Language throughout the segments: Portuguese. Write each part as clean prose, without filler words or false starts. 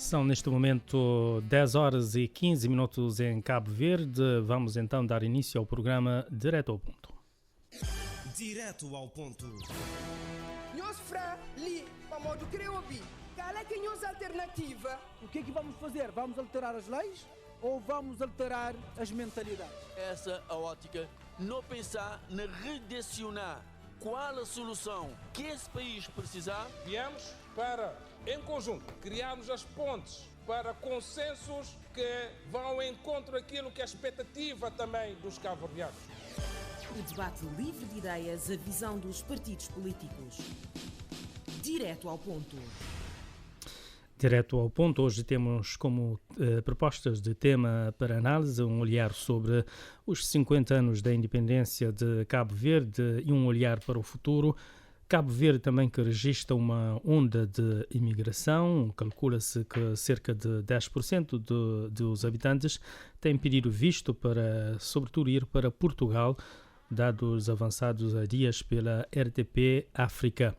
São neste momento 10 horas e 15 minutos em Cabo Verde. Vamos então dar início ao programa Direto ao Ponto. Direto ao Ponto. Nós fra li, para do creobi. Qual é que é a nossa alternativa? O que é que vamos fazer? Vamos alterar as leis ou vamos alterar as mentalidades? Essa a ótica, não pensar na redirecionar qual a solução que esse país precisar. Viemos para, em conjunto, criarmos as pontes para consensos que vão ao encontro daquilo que é a expectativa também dos cabo-verdianos. O debate livre de ideias, a visão dos partidos políticos. Direto ao ponto. Direto ao ponto, hoje temos como propostas de tema para análise um olhar sobre os 50 anos da independência de Cabo Verde e um olhar para o futuro. Cabo Verde também que registra uma onda de imigração, calcula-se que cerca de 10% dos habitantes têm pedido visto para, sobretudo, ir para Portugal, dados avançados há dias pela RTP África.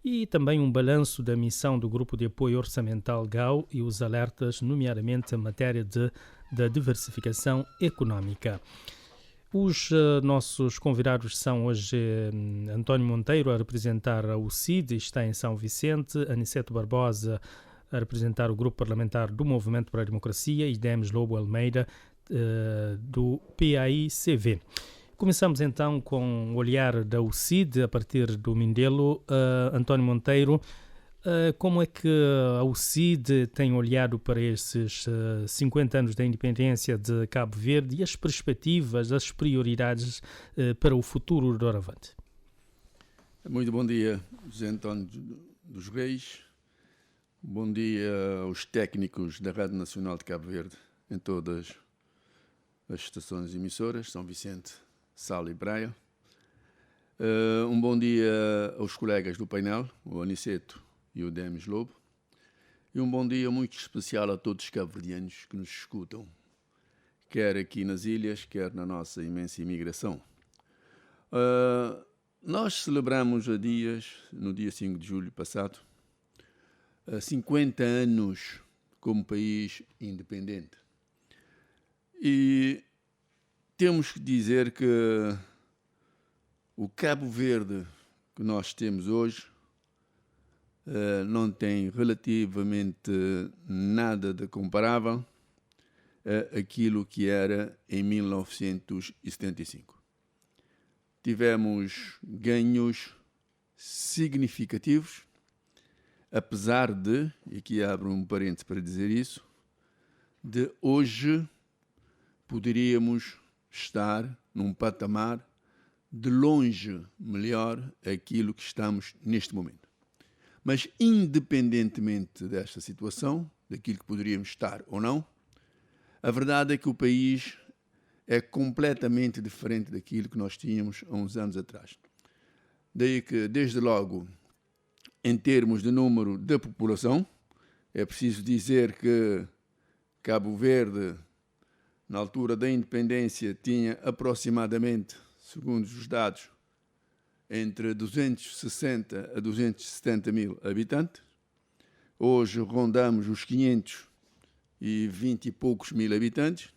E também um balanço da missão do Grupo de Apoio Orçamental GAU e os alertas, nomeadamente em matéria da diversificação económica. Os nossos convidados são hoje António Monteiro, a representar a UCID, está em São Vicente, Aniceto Barbosa, a representar o Grupo Parlamentar do Movimento para a Democracia, e Demes Lobo Almeida, do PAICV. Começamos então com o olhar da UCID, a partir do Mindelo. António Monteiro, como é que a UCID tem olhado para esses 50 anos da independência de Cabo Verde e as perspectivas, as prioridades para o futuro do Oravante? Muito bom dia, José António dos Reis. Bom dia aos técnicos da Rádio Nacional de Cabo Verde em todas as estações emissoras, São Vicente, Sal e Praia. Um bom dia aos colegas do painel, o Aniceto e o Demes Lobo. E um bom dia muito especial a todos os cabo-verdianos que nos escutam, quer aqui nas ilhas, quer na nossa imensa imigração. Nós celebramos no dia 5 de julho passado, 50 anos como país independente. E temos que dizer que o Cabo Verde que nós temos hoje não tem relativamente nada de comparável àquilo que era em 1975. Tivemos ganhos significativos, apesar de, e aqui abro um parênteses para dizer isso, de hoje poderíamos estar num patamar de longe melhor aquilo que estamos neste momento. Mas, independentemente desta situação, daquilo que poderíamos estar ou não, a verdade é que o país é completamente diferente daquilo que nós tínhamos há uns anos atrás. Daí que, desde logo, em termos de número da população, é preciso dizer que Cabo Verde, na altura da independência, tinha aproximadamente, segundo os dados, entre 260 a 270 mil habitantes. Hoje rondamos os 520 e poucos mil habitantes.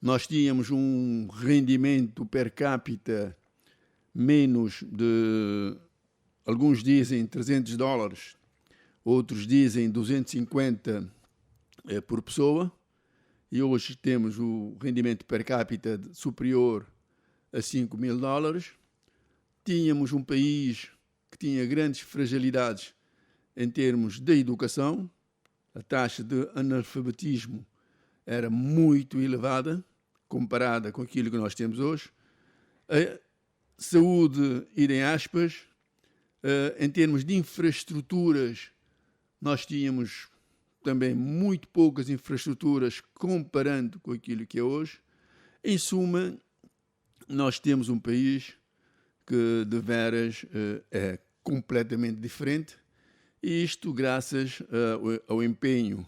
Nós tínhamos um rendimento per capita menos de, alguns dizem $300, outros dizem 250 por pessoa. E hoje temos o rendimento per capita superior a $5.000. Tínhamos um país que tinha grandes fragilidades em termos de educação. A taxa de analfabetismo era muito elevada, comparada com aquilo que nós temos hoje. A saúde, idem aspas, em termos de infraestruturas, nós tínhamos também muito poucas infraestruturas comparando com aquilo que é hoje. Em suma, nós temos um país que de veras é completamente diferente, e isto graças ao empenho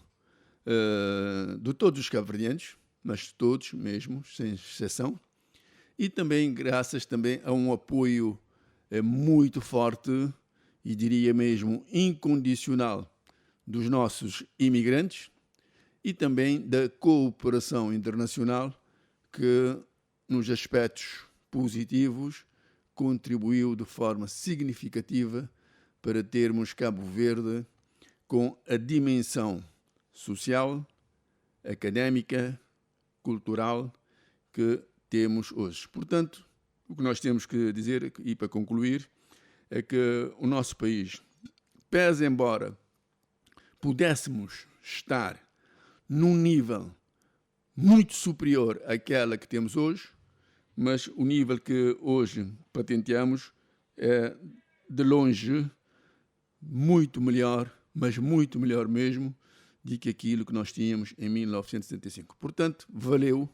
de todos os cabo-verdianos, mas todos mesmo, sem exceção, e também graças também a um apoio muito forte e diria mesmo incondicional dos nossos imigrantes e também da cooperação internacional que, nos aspectos positivos, contribuiu de forma significativa para termos Cabo Verde com a dimensão social, académica, cultural que temos hoje. Portanto, o que nós temos que dizer, e para concluir, é que o nosso país, pese embora pudéssemos estar num nível muito superior àquela que temos hoje, mas o nível que hoje patenteamos é, de longe, muito melhor, mas muito melhor mesmo, do que aquilo que nós tínhamos em 1975. Portanto, valeu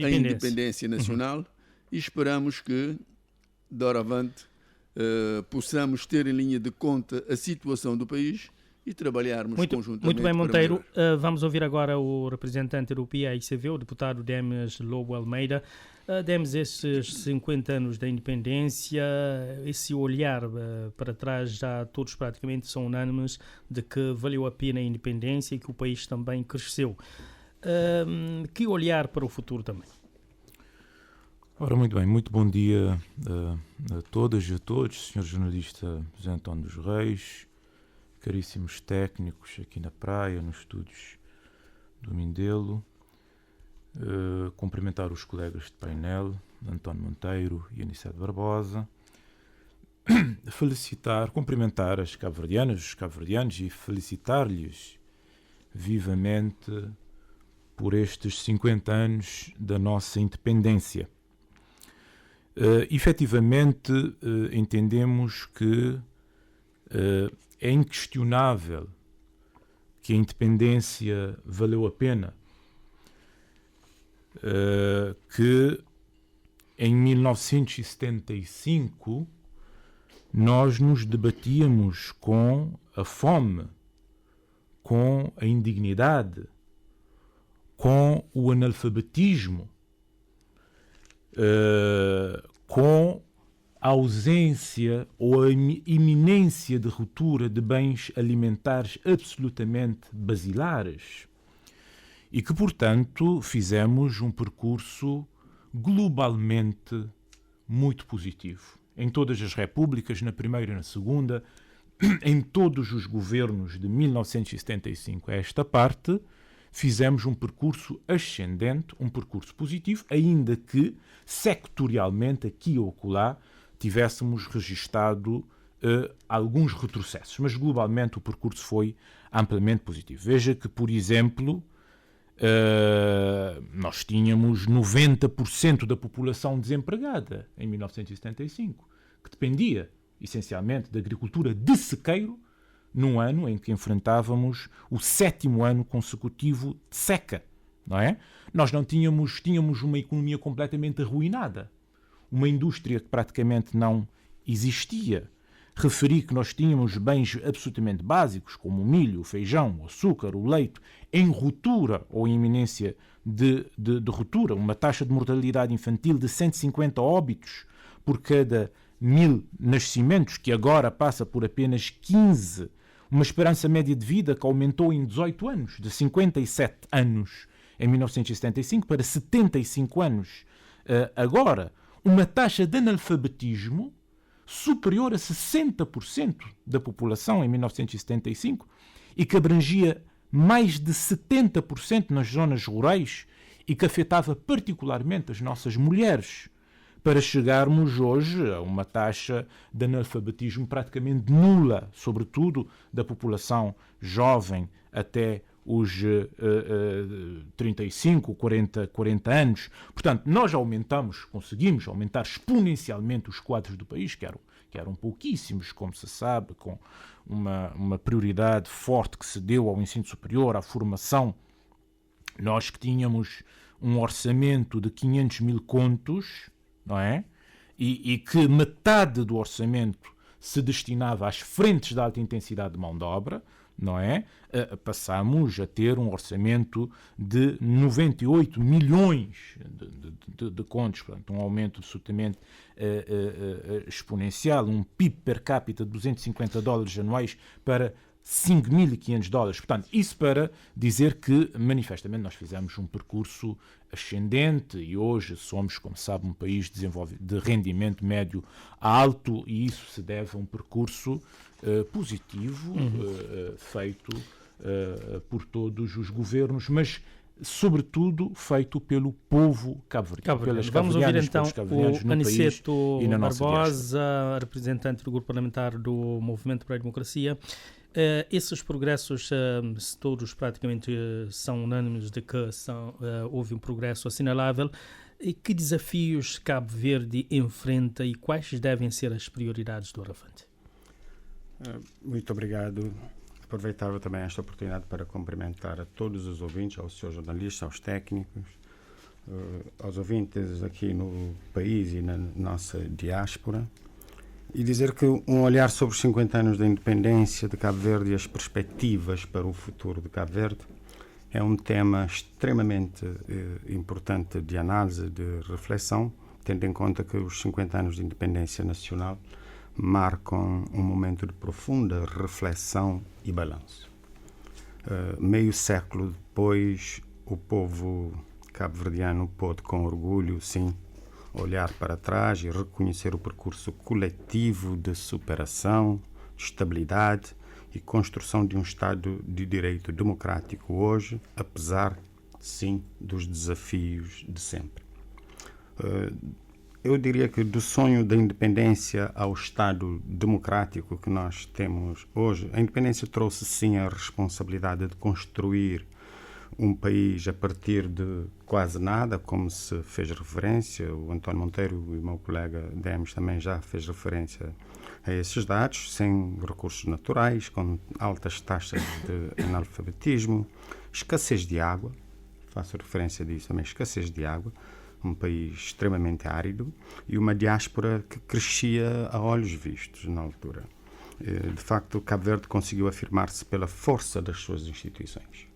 a independência nacional e esperamos que, doravante, possamos ter em linha de conta a situação do país e trabalharmos conjuntamente. Muito bem, Monteiro. Vamos ouvir agora o representante europeu da ICV, o deputado Demes Lobo Almeida. Demes, esses 50 anos da independência, esse olhar para trás, já todos praticamente são unânimes de que valeu a pena a independência e que o país também cresceu. Que olhar para o futuro também? Ora, muito bem, muito bom dia a todas e a todos, Sr. Jornalista José António dos Reis, caríssimos técnicos aqui na praia, nos estúdios do Mindelo, cumprimentar os colegas de painel, António Monteiro e Aniceto Barbosa, cumprimentar as cabo-verdianas, os cabo-verdianos e felicitar-lhes vivamente por estes 50 anos da nossa independência. Efetivamente, entendemos que é inquestionável que a independência valeu a pena, que em 1975 nós nos debatíamos com a fome, com a indignidade, com o analfabetismo, com a ausência ou a iminência de ruptura de bens alimentares absolutamente basilares e que, portanto, fizemos um percurso globalmente muito positivo. Em todas as repúblicas, na primeira e na segunda, em todos os governos de 1975 a esta parte, fizemos um percurso ascendente, um percurso positivo, ainda que sectorialmente, aqui ou acolá, tivéssemos registado alguns retrocessos, mas globalmente o percurso foi amplamente positivo. Veja que, por exemplo, nós tínhamos 90% da população desempregada em 1975, que dependia essencialmente da agricultura de sequeiro, num ano em que enfrentávamos o 7º ano consecutivo de seca, não é? Nós não tínhamos uma economia completamente arruinada, uma indústria que praticamente não existia. Referi que nós tínhamos bens absolutamente básicos, como o milho, o feijão, o açúcar, o leite, em ruptura ou em iminência de ruptura, uma taxa de mortalidade infantil de 150 óbitos por cada 1000 nascimentos, que agora passa por apenas 15, uma esperança média de vida que aumentou em 18 anos, de 57 anos em 1975 para 75 anos agora, uma taxa de analfabetismo superior a 60% da população em 1975 e que abrangia mais de 70% nas zonas rurais e que afetava particularmente as nossas mulheres, para chegarmos hoje a uma taxa de analfabetismo praticamente nula, sobretudo da população jovem até os 35, 40 anos. Portanto, nós conseguimos aumentar exponencialmente os quadros do país, que eram pouquíssimos, como se sabe, com uma prioridade forte que se deu ao ensino superior, à formação. Nós que tínhamos um orçamento de 500 mil contos, não é? E que metade do orçamento se destinava às frentes de alta intensidade de mão de obra, não é? Passamos a ter um orçamento de 98 milhões de contos, portanto, um aumento absolutamente exponencial, um PIB per capita de $250 anuais para $5.500. Portanto, isso para dizer que, manifestamente, nós fizemos um percurso ascendente e hoje somos, como sabe, um país de rendimento médio alto, e isso se deve a um percurso positivo feito por todos os governos, mas sobretudo feito pelo povo cabo-verdiano. Vamos ouvir então o Aniceto Barbosa, representante do grupo parlamentar do Movimento para a Democracia. Esses progressos, todos praticamente são unânimes de que houve um progresso assinalável. E que desafios Cabo Verde enfrenta e quais devem ser as prioridades do Arafante? Muito obrigado. Aproveitava também esta oportunidade para cumprimentar a todos os ouvintes, aos seus jornalistas, aos técnicos, aos ouvintes aqui no país e na nossa diáspora, e dizer que um olhar sobre os 50 anos da independência de Cabo Verde e as perspectivas para o futuro de Cabo Verde é um tema extremamente importante de análise, de reflexão, tendo em conta que os 50 anos de independência nacional marcam um momento de profunda reflexão e balanço. Meio século depois, o povo cabo-verdiano pôde, com orgulho, sim, olhar para trás e reconhecer o percurso coletivo de superação, estabilidade e construção de um Estado de direito democrático hoje, apesar, sim, dos desafios de sempre. Eu diria que do sonho da independência ao Estado democrático que nós temos hoje, a independência trouxe sim a responsabilidade de construir um país a partir de quase nada, como se fez referência. O António Monteiro e o meu colega Demos também já fez referência a esses dados, sem recursos naturais, com altas taxas de analfabetismo, escassez de água, faço referência disso também, escassez de água, um país extremamente árido e uma diáspora que crescia a olhos vistos na altura. De facto, Cabo Verde conseguiu afirmar-se pela força das suas instituições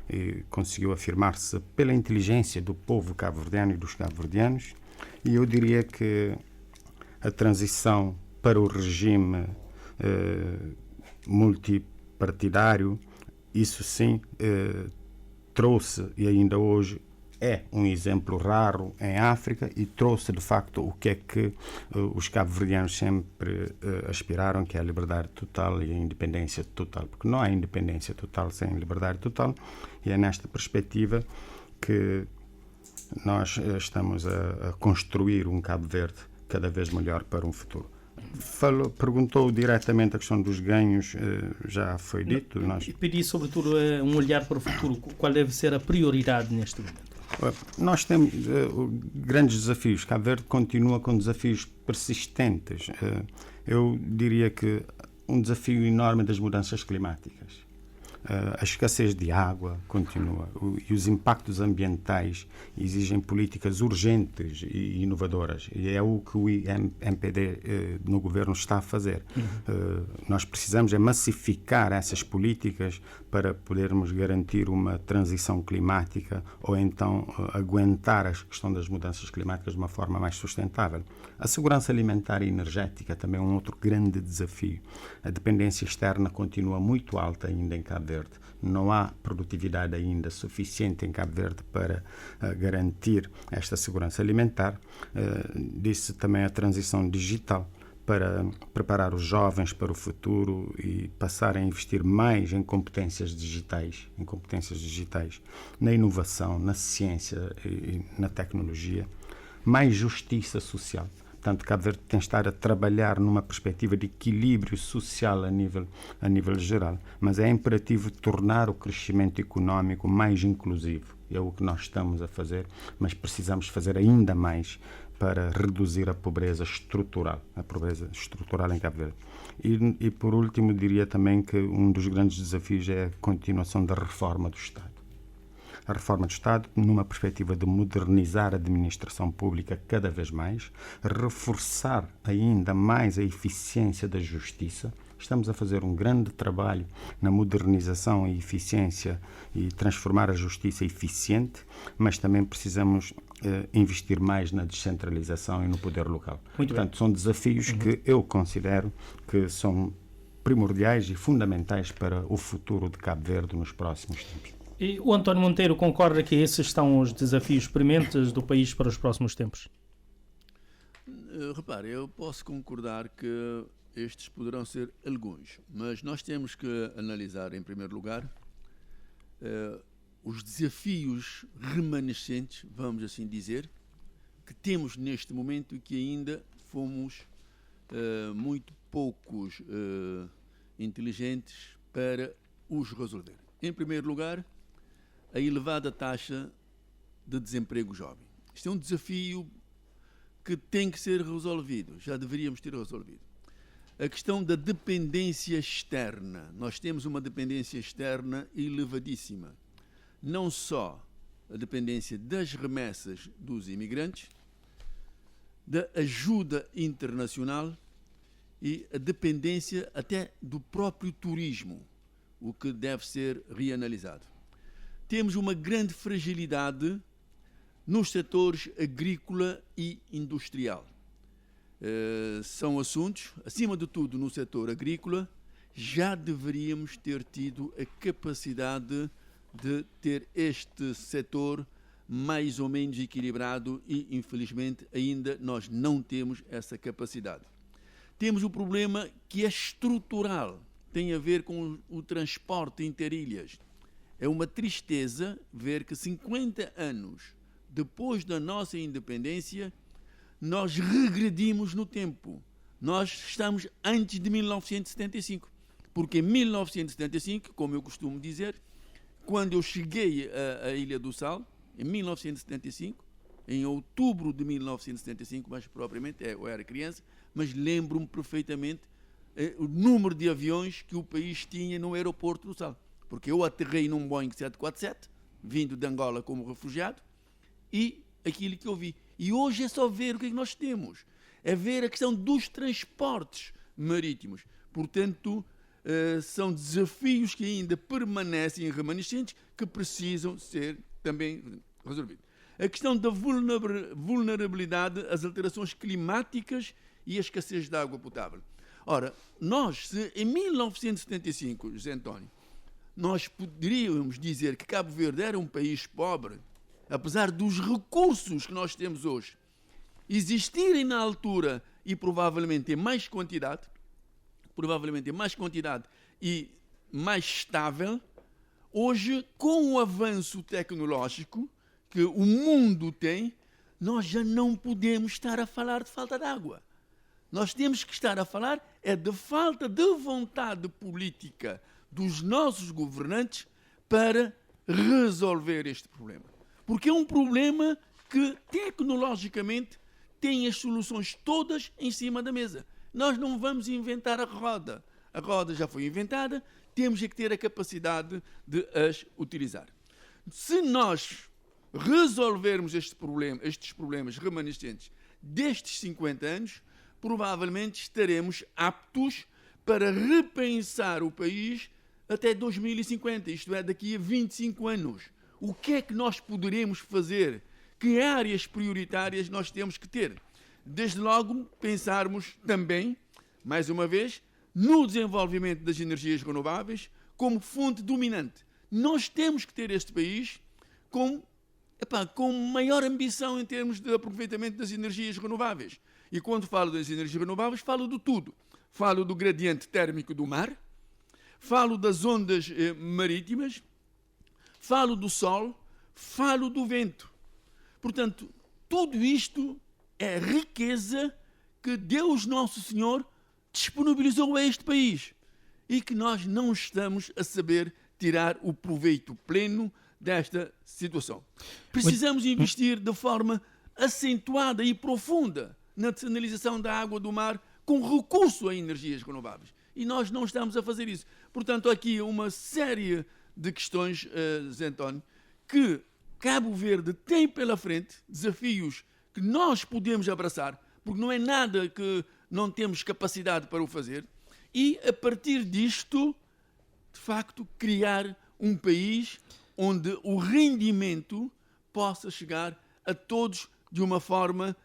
e conseguiu afirmar-se pela inteligência do povo cabo-verdiano e dos cabo-verdianos, e eu diria que a transição para o regime multipartidário, isso sim, trouxe, e ainda hoje é um exemplo raro em África, e trouxe de facto o que é que os cabo-verdianos sempre aspiraram, que é a liberdade total e a independência total, porque não há independência total sem liberdade total, e é nesta perspectiva que nós estamos a construir um Cabo Verde cada vez melhor para um futuro. Perguntou diretamente a questão dos ganhos, já foi dito. Pedi sobretudo um olhar para o futuro, qual deve ser a prioridade neste momento? Nós temos grandes desafios. Cabo Verde continua com desafios persistentes. Eu diria que um desafio enorme das mudanças climáticas. A escassez de água continua e os impactos ambientais exigem políticas urgentes e inovadoras, e é o que o MPD no governo está a fazer. Nós precisamos massificar essas políticas para podermos garantir uma transição climática ou então aguentar a questão das mudanças climáticas de uma forma mais sustentável. A segurança alimentar e energética também é um outro grande desafio. A dependência externa continua muito alta ainda em Cabo Verde. Não há produtividade ainda suficiente em Cabo Verde para garantir esta segurança alimentar. Disse também a transição digital, para preparar os jovens para o futuro e passar a investir mais em competências digitais, na inovação, na ciência e na tecnologia. Mais justiça social. Portanto, Cabo Verde tem de estar a trabalhar numa perspectiva de equilíbrio social a nível geral, mas é imperativo tornar o crescimento económico mais inclusivo. É o que nós estamos a fazer, mas precisamos fazer ainda mais para reduzir a pobreza estrutural em Cabo Verde. E por último, diria também que um dos grandes desafios é a continuação da reforma do Estado. A reforma do Estado, numa perspectiva de modernizar a administração pública cada vez mais, reforçar ainda mais a eficiência da justiça. Estamos a fazer um grande trabalho na modernização e eficiência e transformar a justiça eficiente, mas também precisamos investir mais na descentralização e no poder local. Portanto, são desafios que eu considero que são primordiais e fundamentais para o futuro de Cabo Verde nos próximos tempos. E o António Monteiro concorda que esses são os desafios prementes do país para os próximos tempos? Repare, eu posso concordar que estes poderão ser alguns, mas nós temos que analisar, em primeiro lugar, os desafios remanescentes, vamos assim dizer, que temos neste momento e que ainda fomos muito poucos inteligentes para os resolver. Em primeiro lugar, a elevada taxa de desemprego jovem. Isto é um desafio que tem que ser resolvido, já deveríamos ter resolvido. A questão da dependência externa. Nós temos uma dependência externa elevadíssima. Não só a dependência das remessas dos imigrantes, da ajuda internacional e a dependência até do próprio turismo, o que deve ser reanalisado. Temos uma grande fragilidade nos setores agrícola e industrial. São assuntos, acima de tudo no setor agrícola, já deveríamos ter tido a capacidade de ter este setor mais ou menos equilibrado e, infelizmente, ainda nós não temos essa capacidade. Temos o problema que é estrutural, tem a ver com o transporte interilhas. É uma tristeza ver que 50 anos depois da nossa independência, nós regredimos no tempo. Nós estamos antes de 1975. Porque em 1975, como eu costumo dizer, quando eu cheguei à Ilha do Sal, em 1975, em outubro de 1975, mais propriamente, eu era criança, mas lembro-me perfeitamente o número de aviões que o país tinha no aeroporto do Sal. Porque eu aterrei num Boeing 747, vindo de Angola como refugiado, e aquilo que eu vi. E hoje é só ver o que é que nós temos. É ver a questão dos transportes marítimos. Portanto, são desafios que ainda permanecem remanescentes que precisam ser também resolvidos. A questão da vulnerabilidade às alterações climáticas e a escassez de água potável. Ora, nós, se em 1975, José António, nós poderíamos dizer que Cabo Verde era um país pobre, apesar dos recursos que nós temos hoje existirem na altura e provavelmente em mais quantidade e mais estável, hoje, com o avanço tecnológico que o mundo tem, nós já não podemos estar a falar de falta de água. Nós temos que estar a falar de falta de vontade política dos nossos governantes para resolver este problema. Porque é um problema que, tecnologicamente, tem as soluções todas em cima da mesa. Nós não vamos inventar a roda. A roda já foi inventada, temos que ter a capacidade de as utilizar. Se nós resolvermos estes problemas remanescentes destes 50 anos, provavelmente estaremos aptos para repensar o país até 2050, isto é, daqui a 25 anos. O que é que nós poderemos fazer? Que áreas prioritárias nós temos que ter? Desde logo, pensarmos também, mais uma vez, no desenvolvimento das energias renováveis como fonte dominante. Nós temos que ter este país com maior ambição em termos de aproveitamento das energias renováveis. E quando falo das energias renováveis, falo de tudo. Falo do gradiente térmico do mar, falo das ondas marítimas, falo do sol, falo do vento. Portanto, tudo isto é riqueza que Deus Nosso Senhor disponibilizou a este país e que nós não estamos a saber tirar o proveito pleno desta situação. Precisamos investir de forma acentuada e profunda na dessalinização da água do mar com recurso a energias renováveis. E nós não estamos a fazer isso. Portanto, aqui uma série de questões, Zé António, que Cabo Verde tem pela frente, desafios que nós podemos abraçar, porque não é nada que não temos capacidade para o fazer, e a partir disto, de facto, criar um país onde o rendimento possa chegar a todos de uma forma,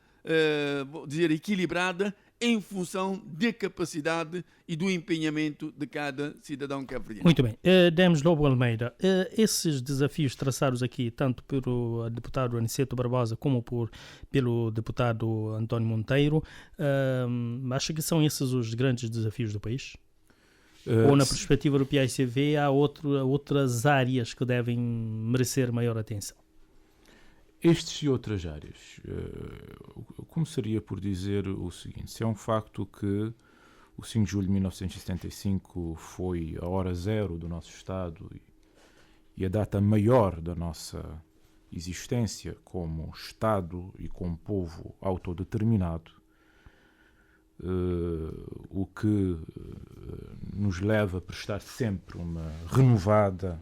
vou dizer, equilibrada em função da capacidade e do empenhamento de cada cidadão cabo-verdiano. Muito bem. Demos Lobo Almeida, esses desafios traçados aqui, tanto pelo deputado Aniceto Barbosa como pelo deputado António Monteiro, acha que são esses os grandes desafios do país? Ou na perspectiva do PAICV há outras áreas que devem merecer maior atenção? Estes e outras áreas. Eu começaria por dizer o seguinte: se é um facto que o 5 de julho de 1975 foi a hora zero do nosso Estado e a data maior da nossa existência como Estado e como povo autodeterminado, o que nos leva a prestar sempre uma renovada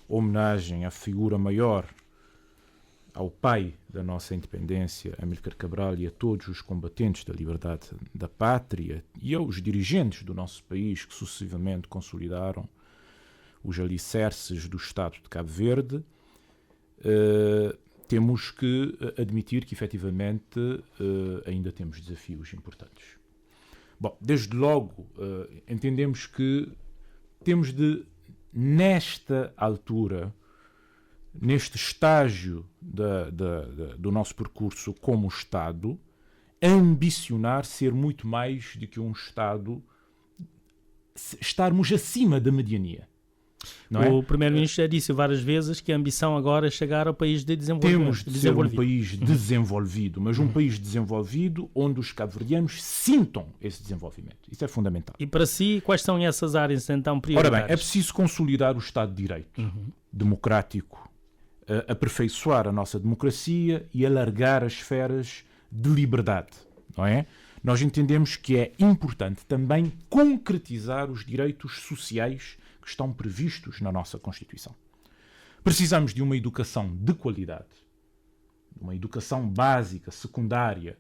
homenagem à figura maior, ao pai da nossa independência, Amílcar Cabral, e a todos os combatentes da liberdade da pátria e aos dirigentes do nosso país que sucessivamente consolidaram os alicerces do Estado de Cabo Verde, temos que admitir que efetivamente ainda temos desafios importantes. Bom, desde logo entendemos que temos de, nesta altura, neste estágio do nosso percurso como Estado, ambicionar ser muito mais do que um Estado, estarmos acima da mediania. Não é? O Primeiro-Ministro já disse várias vezes que a ambição agora é chegar ao país de desenvolvimento. Temos de ser um país desenvolvido, mas um país desenvolvido onde os cabo-verdianos sintam esse desenvolvimento. Isso é fundamental. E para si, quais são essas áreas então prioritárias? Ora bem, é preciso consolidar o Estado de Direito democrático, aperfeiçoar a nossa democracia e alargar as esferas de liberdade, não é? Nós entendemos que é importante também concretizar os direitos sociais que estão previstos na nossa Constituição. Precisamos de uma educação de qualidade, uma educação básica, secundária,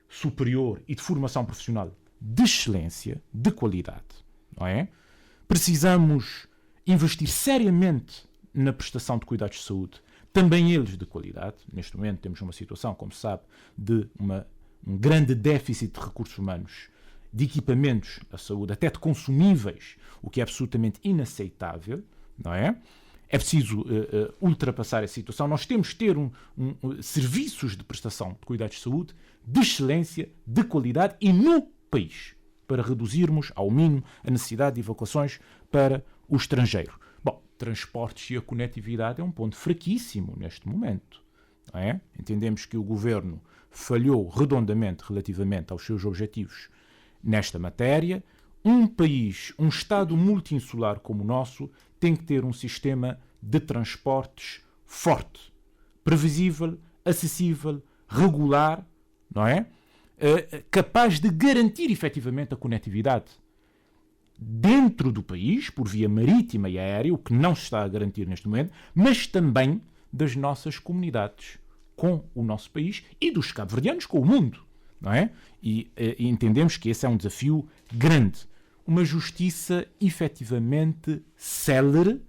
superior e de formação profissional de excelência, de qualidade, não é? Precisamos investir seriamente na prestação de cuidados de saúde, também eles de qualidade. Neste momento temos uma situação, como se sabe, de um grande déficit de recursos humanos, de equipamentos à saúde, até de consumíveis, o que é absolutamente inaceitável, não é? É preciso ultrapassar essa situação. Nós temos de ter serviços de prestação de cuidados de saúde de excelência, de qualidade e no país, para reduzirmos ao mínimo a necessidade de evacuações para o estrangeiro. Bom, transportes e a conectividade é um ponto fraquíssimo neste momento, não é? Entendemos que o Governo falhou redondamente relativamente aos seus objetivos nesta matéria. Um país, um Estado multi-insular como o nosso, tem que ter um sistema de transportes forte, previsível, acessível, regular, não é? Capaz de garantir efetivamente a conectividade dentro do país, por via marítima e aérea, o que não se está a garantir neste momento, mas também das nossas comunidades com o nosso país e dos cabo-verdianos com o mundo, não é? E entendemos que esse é um desafio grande. Uma justiça efetivamente célere,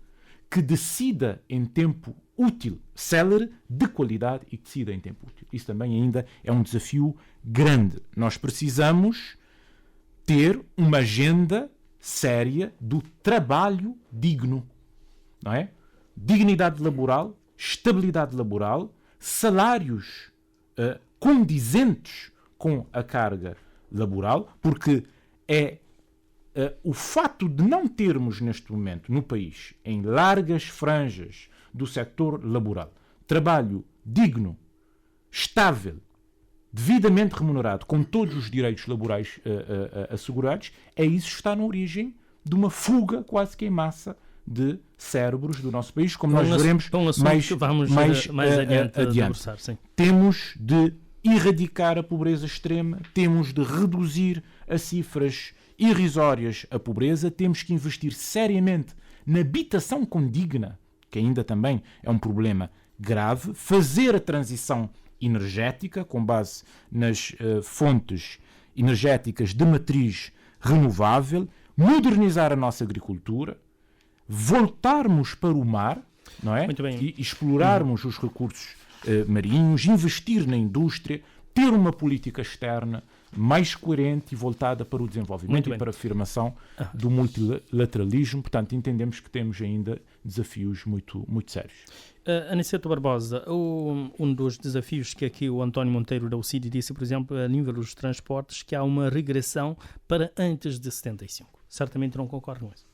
que decida em tempo útil, célere, de qualidade e que decida em tempo útil. Isso também ainda é um desafio grande. Nós precisamos ter uma agenda séria do trabalho digno, não é? Dignidade laboral, estabilidade laboral, salários condizentes com a carga laboral, porque é o fato de não termos neste momento no país, em largas franjas do setor laboral, trabalho digno, estável, devidamente remunerado, com todos os direitos laborais assegurados, é isso que está na origem de uma fuga quase que em massa de cérebros do nosso país, como nós veremos mais adiante. Temos de erradicar a pobreza extrema, temos de reduzir as cifras irrisórias à pobreza, temos que investir seriamente na habitação condigna, que ainda também é um problema grave, fazer a transição energética com base nas fontes energéticas de matriz renovável, modernizar a nossa agricultura, voltarmos para o mar, não é? E explorarmos os recursos marinhos, investir na indústria, ter uma política externa mais coerente e voltada para o desenvolvimento e para a afirmação do multilateralismo. Portanto, entendemos que temos ainda desafios muito, muito sérios. Aniceto Barbosa, um dos desafios que aqui o António Monteiro da UCID disse, por exemplo, a nível dos transportes, que há uma regressão para antes de 75. Certamente não concordo com isso.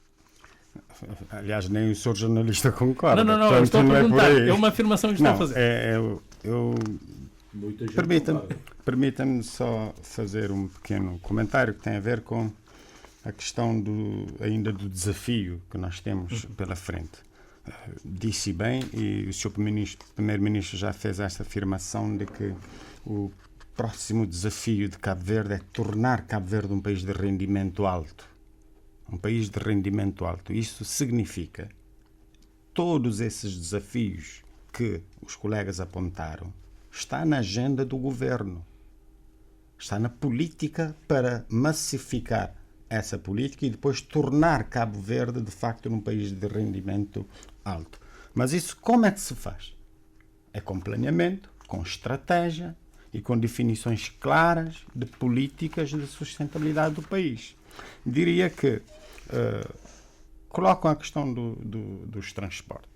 Aliás, nem o senhor jornalista concorda. Não, eu estou a perguntar. É uma afirmação que estou a fazer. Permita-me só fazer um pequeno comentário que tem a ver com a questão ainda do desafio que nós temos pela frente. Disse bem, e o Sr. Primeiro-Ministro já fez esta afirmação de que o próximo desafio de Cabo Verde é tornar Cabo Verde um país de rendimento alto. Um país de rendimento alto. Isso significa todos esses desafios que os colegas apontaram está na agenda do governo. Está na política para massificar essa política e depois tornar Cabo Verde, de facto, num país de rendimento alto. Mas isso como é que se faz? É com planeamento, com estratégia e com definições claras de políticas de sustentabilidade do país. Diria que colocam a questão dos transportes.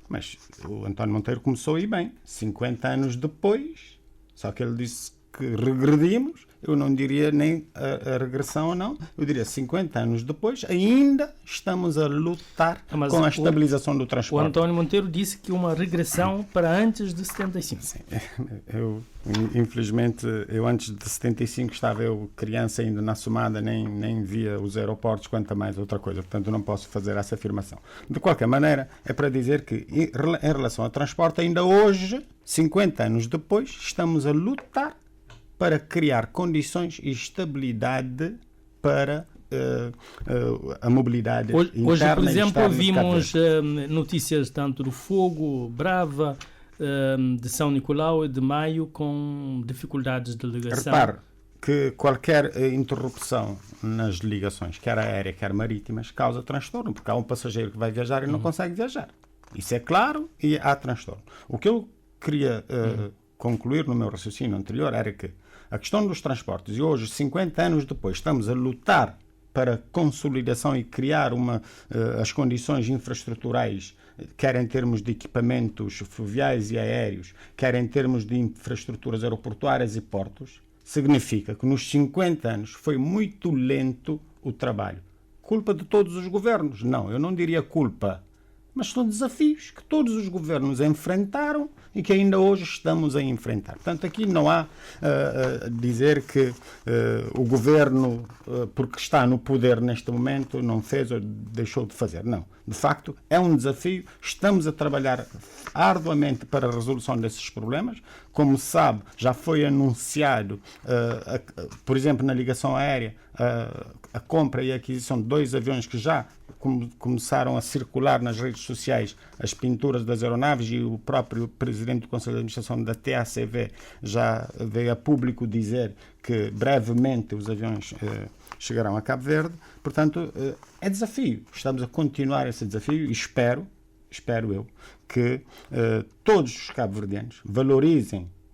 Mas o António Monteiro começou aí bem, 50 anos depois, só que ele disse que regredimos. Eu não diria nem a regressão ou não, eu diria 50 anos depois, ainda estamos a lutar com a estabilização do transporte. O António Monteiro disse que uma regressão para antes de 75. Sim, infelizmente, antes de 75 estava criança ainda na Somada, nem via os aeroportos, quanto a mais outra coisa, portanto não posso fazer essa afirmação. De qualquer maneira, é para dizer que em relação ao transporte, ainda hoje, 50 anos depois, estamos a lutar para criar condições e estabilidade para a mobilidade interna. Hoje, por exemplo, vimos notícias tanto do Fogo, Brava, de São Nicolau e de Maio com dificuldades de ligação. Repare que qualquer interrupção nas ligações, quer aérea, quer marítimas, causa transtorno, porque há um passageiro que vai viajar e não consegue viajar. Isso é claro e há transtorno. O que eu queria concluir no meu raciocínio anterior era que a questão dos transportes, e hoje, 50 anos depois, estamos a lutar para a consolidação e criar as condições infraestruturais, quer em termos de equipamentos fluviais e aéreos, quer em termos de infraestruturas aeroportuárias e portos, significa que nos 50 anos foi muito lento o trabalho. Culpa de todos os governos? Não, eu não diria culpa, mas são desafios que todos os governos enfrentaram e que ainda hoje estamos a enfrentar. Portanto, aqui não há dizer que o governo, porque está no poder neste momento, não fez ou deixou de fazer. Não. De facto, é um desafio. Estamos a trabalhar arduamente para a resolução desses problemas. Como se sabe, já foi anunciado, por exemplo, na ligação aérea, a compra e a aquisição de 2 aviões que já começaram a circular nas redes sociais, as pinturas das aeronaves, e o próprio presidente do Conselho de Administração da TACV já veio a público dizer que brevemente os aviões chegarão a Cabo Verde. Portanto, é desafio. Estamos a continuar esse desafio e espero eu, que todos os cabo-verdianos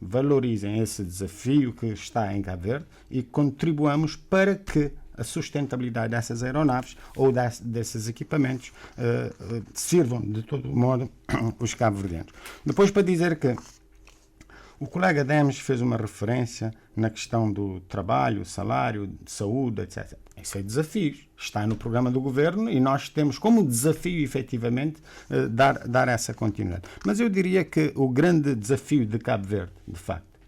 valorizem esse desafio que está em Cabo Verde e contribuamos para que a sustentabilidade dessas aeronaves ou desses equipamentos sirvam de todo modo os cabo-verdianos. Depois, para dizer que o colega Demes fez uma referência na questão do trabalho, salário, de saúde, etc. Isso é desafio. Está no programa do governo e nós temos como desafio, efetivamente, dar essa continuidade. Mas eu diria que o grande desafio de Cabo Verde, de facto,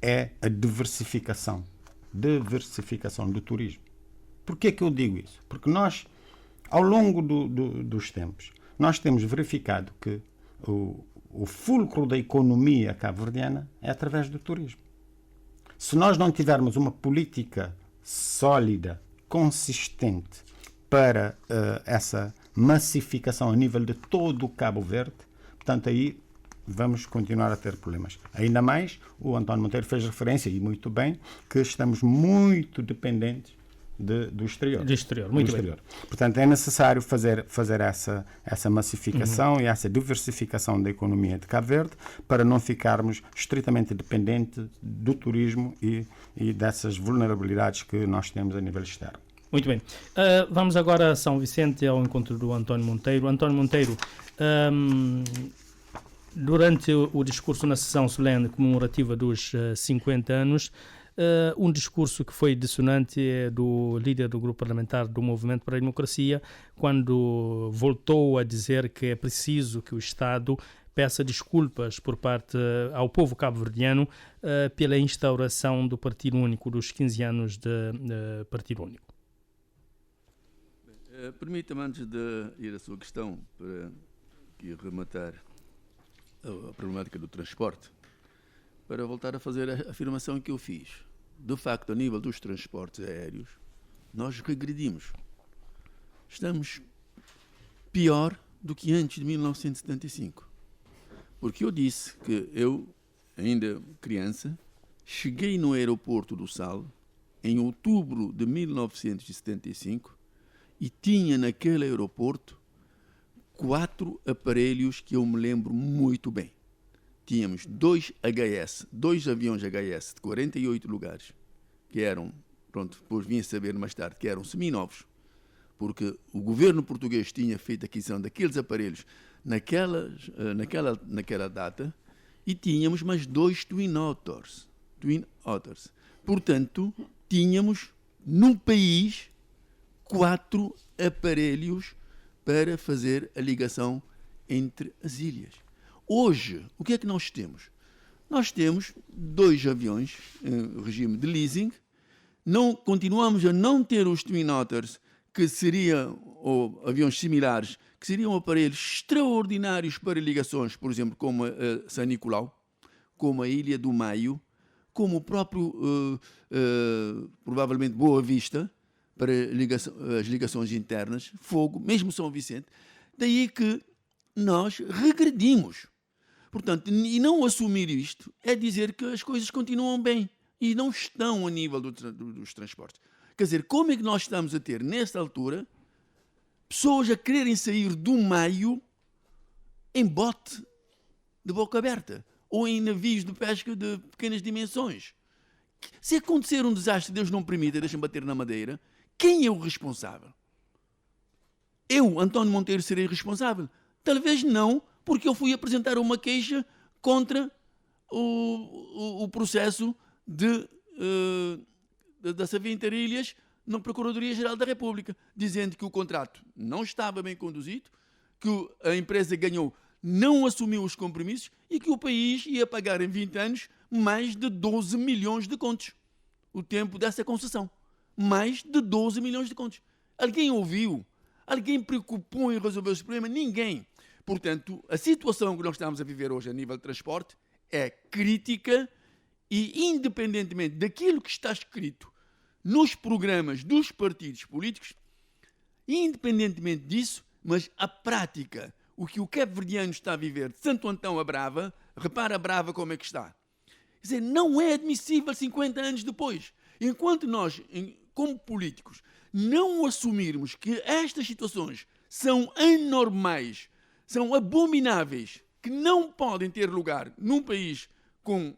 é a diversificação do turismo. Porquê que eu digo isso? Porque nós, ao longo dos tempos, nós temos verificado que o fulcro da economia cabo-verdiana é através do turismo. Se nós não tivermos uma política sólida, consistente para essa massificação a nível de todo o Cabo Verde, portanto aí vamos continuar a ter problemas. Ainda mais, o António Monteiro fez referência, e muito bem, que estamos muito dependentes do exterior. Do exterior, muito bem. Portanto, é necessário fazer essa massificação e essa diversificação da economia de Cabo Verde para não ficarmos estritamente dependentes do turismo e dessas vulnerabilidades que nós temos a nível externo. Muito bem. Vamos agora a São Vicente, ao encontro do António Monteiro. António Monteiro, durante o discurso na sessão solene comemorativa dos 50 anos, um discurso que foi dissonante é do líder do grupo parlamentar do Movimento para a Democracia, quando voltou a dizer que é preciso que o Estado peça desculpas por parte ao povo cabo-verdiano pela instauração do Partido Único, dos 15 anos de Partido Único. Permita-me, antes de ir à sua questão, para rematar a problemática do transporte, para voltar a fazer a afirmação que eu fiz. De facto, a nível dos transportes aéreos, nós regredimos. Estamos pior do que antes de 1975. Porque eu disse que eu, ainda criança, cheguei no aeroporto do Sal em outubro de 1975 e tinha naquele aeroporto 4 aparelhos que eu me lembro muito bem. Tínhamos 2 aviões HS de 48 lugares, que eram, depois vim a saber mais tarde, que eram seminovos, porque o governo português tinha feito a aquisição daqueles aparelhos naquela data, e tínhamos mais 2 Twin Otters. Portanto, tínhamos no país 4 aparelhos para fazer a ligação entre as ilhas. Hoje, o que é que nós temos? Nós temos 2 aviões em regime de leasing, continuamos a não ter os Twin Otters, que seriam, ou aviões similares, que seriam aparelhos extraordinários para ligações, por exemplo, como a São Nicolau, como a Ilha do Maio, como o próprio, provavelmente, Boa Vista, para as ligações internas, Fogo, mesmo São Vicente. Daí que nós regredimos. Portanto, e não assumir isto é dizer que as coisas continuam bem e não estão a nível dos transportes. Quer dizer, como é que nós estamos a ter, nesta altura, pessoas a quererem sair do Maio em bote de boca aberta ou em navios de pesca de pequenas dimensões? Se acontecer um desastre, Deus não permita, deixem bater na madeira, quem é o responsável? Eu, António Monteiro, serei responsável? Talvez não, porque eu fui apresentar uma queixa contra o processo da Savia Interilhas na Procuradoria-Geral da República, dizendo que o contrato não estava bem conduzido, que a empresa ganhou, não assumiu os compromissos e que o país ia pagar em 20 anos mais de 12 milhões de contos. O tempo dessa concessão. Mais de 12 milhões de contos. Alguém ouviu? Alguém preocupou em resolver esse problema? Ninguém. Portanto, a situação que nós estamos a viver hoje a nível de transporte é crítica e, independentemente daquilo que está escrito nos programas dos partidos políticos, independentemente disso, mas a prática, o que o cabo-verdiano está a viver de Santo Antão a Brava, repara a Brava como é que está. Quer dizer, não é admissível 50 anos depois. Enquanto nós, como políticos, não assumirmos que estas situações são anormais, são abomináveis, que não podem ter lugar num país com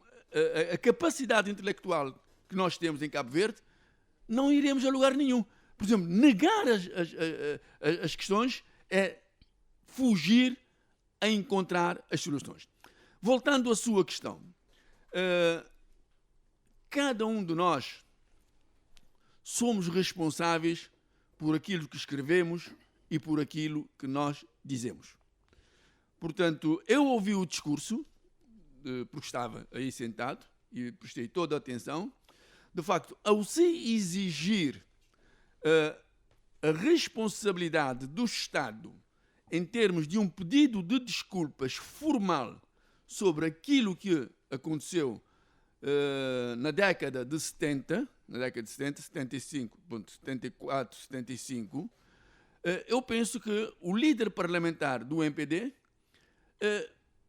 a capacidade intelectual que nós temos em Cabo Verde, não iremos a lugar nenhum. Por exemplo, negar as questões é fugir a encontrar as soluções. Voltando à sua questão, cada um de nós somos responsáveis por aquilo que escrevemos e por aquilo que nós dizemos. Portanto, eu ouvi o discurso, porque estava aí sentado e prestei toda a atenção. De facto, ao se exigir a responsabilidade do Estado em termos de um pedido de desculpas formal sobre aquilo que aconteceu na década de 70, 75, 74, 75, eu penso que o líder parlamentar do MPD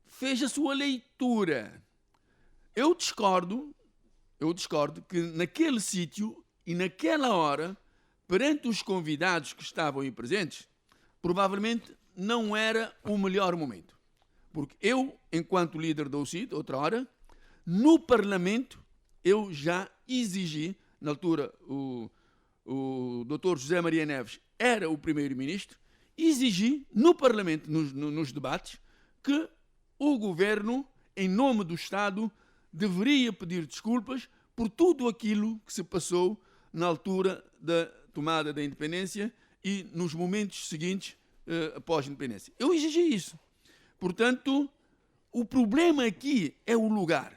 fez a sua leitura. Eu discordo que naquele sítio e naquela hora perante os convidados que estavam aí presentes, provavelmente não era o melhor momento. Porque eu, enquanto líder da UCID, outra hora, no Parlamento, eu já exigi, na altura o Dr. José Maria Neves era o primeiro-ministro, exigi no Parlamento, nos debates, que o governo, em nome do Estado, deveria pedir desculpas por tudo aquilo que se passou na altura da tomada da independência e nos momentos seguintes após a independência. Eu exigi isso. Portanto, o problema aqui é o lugar,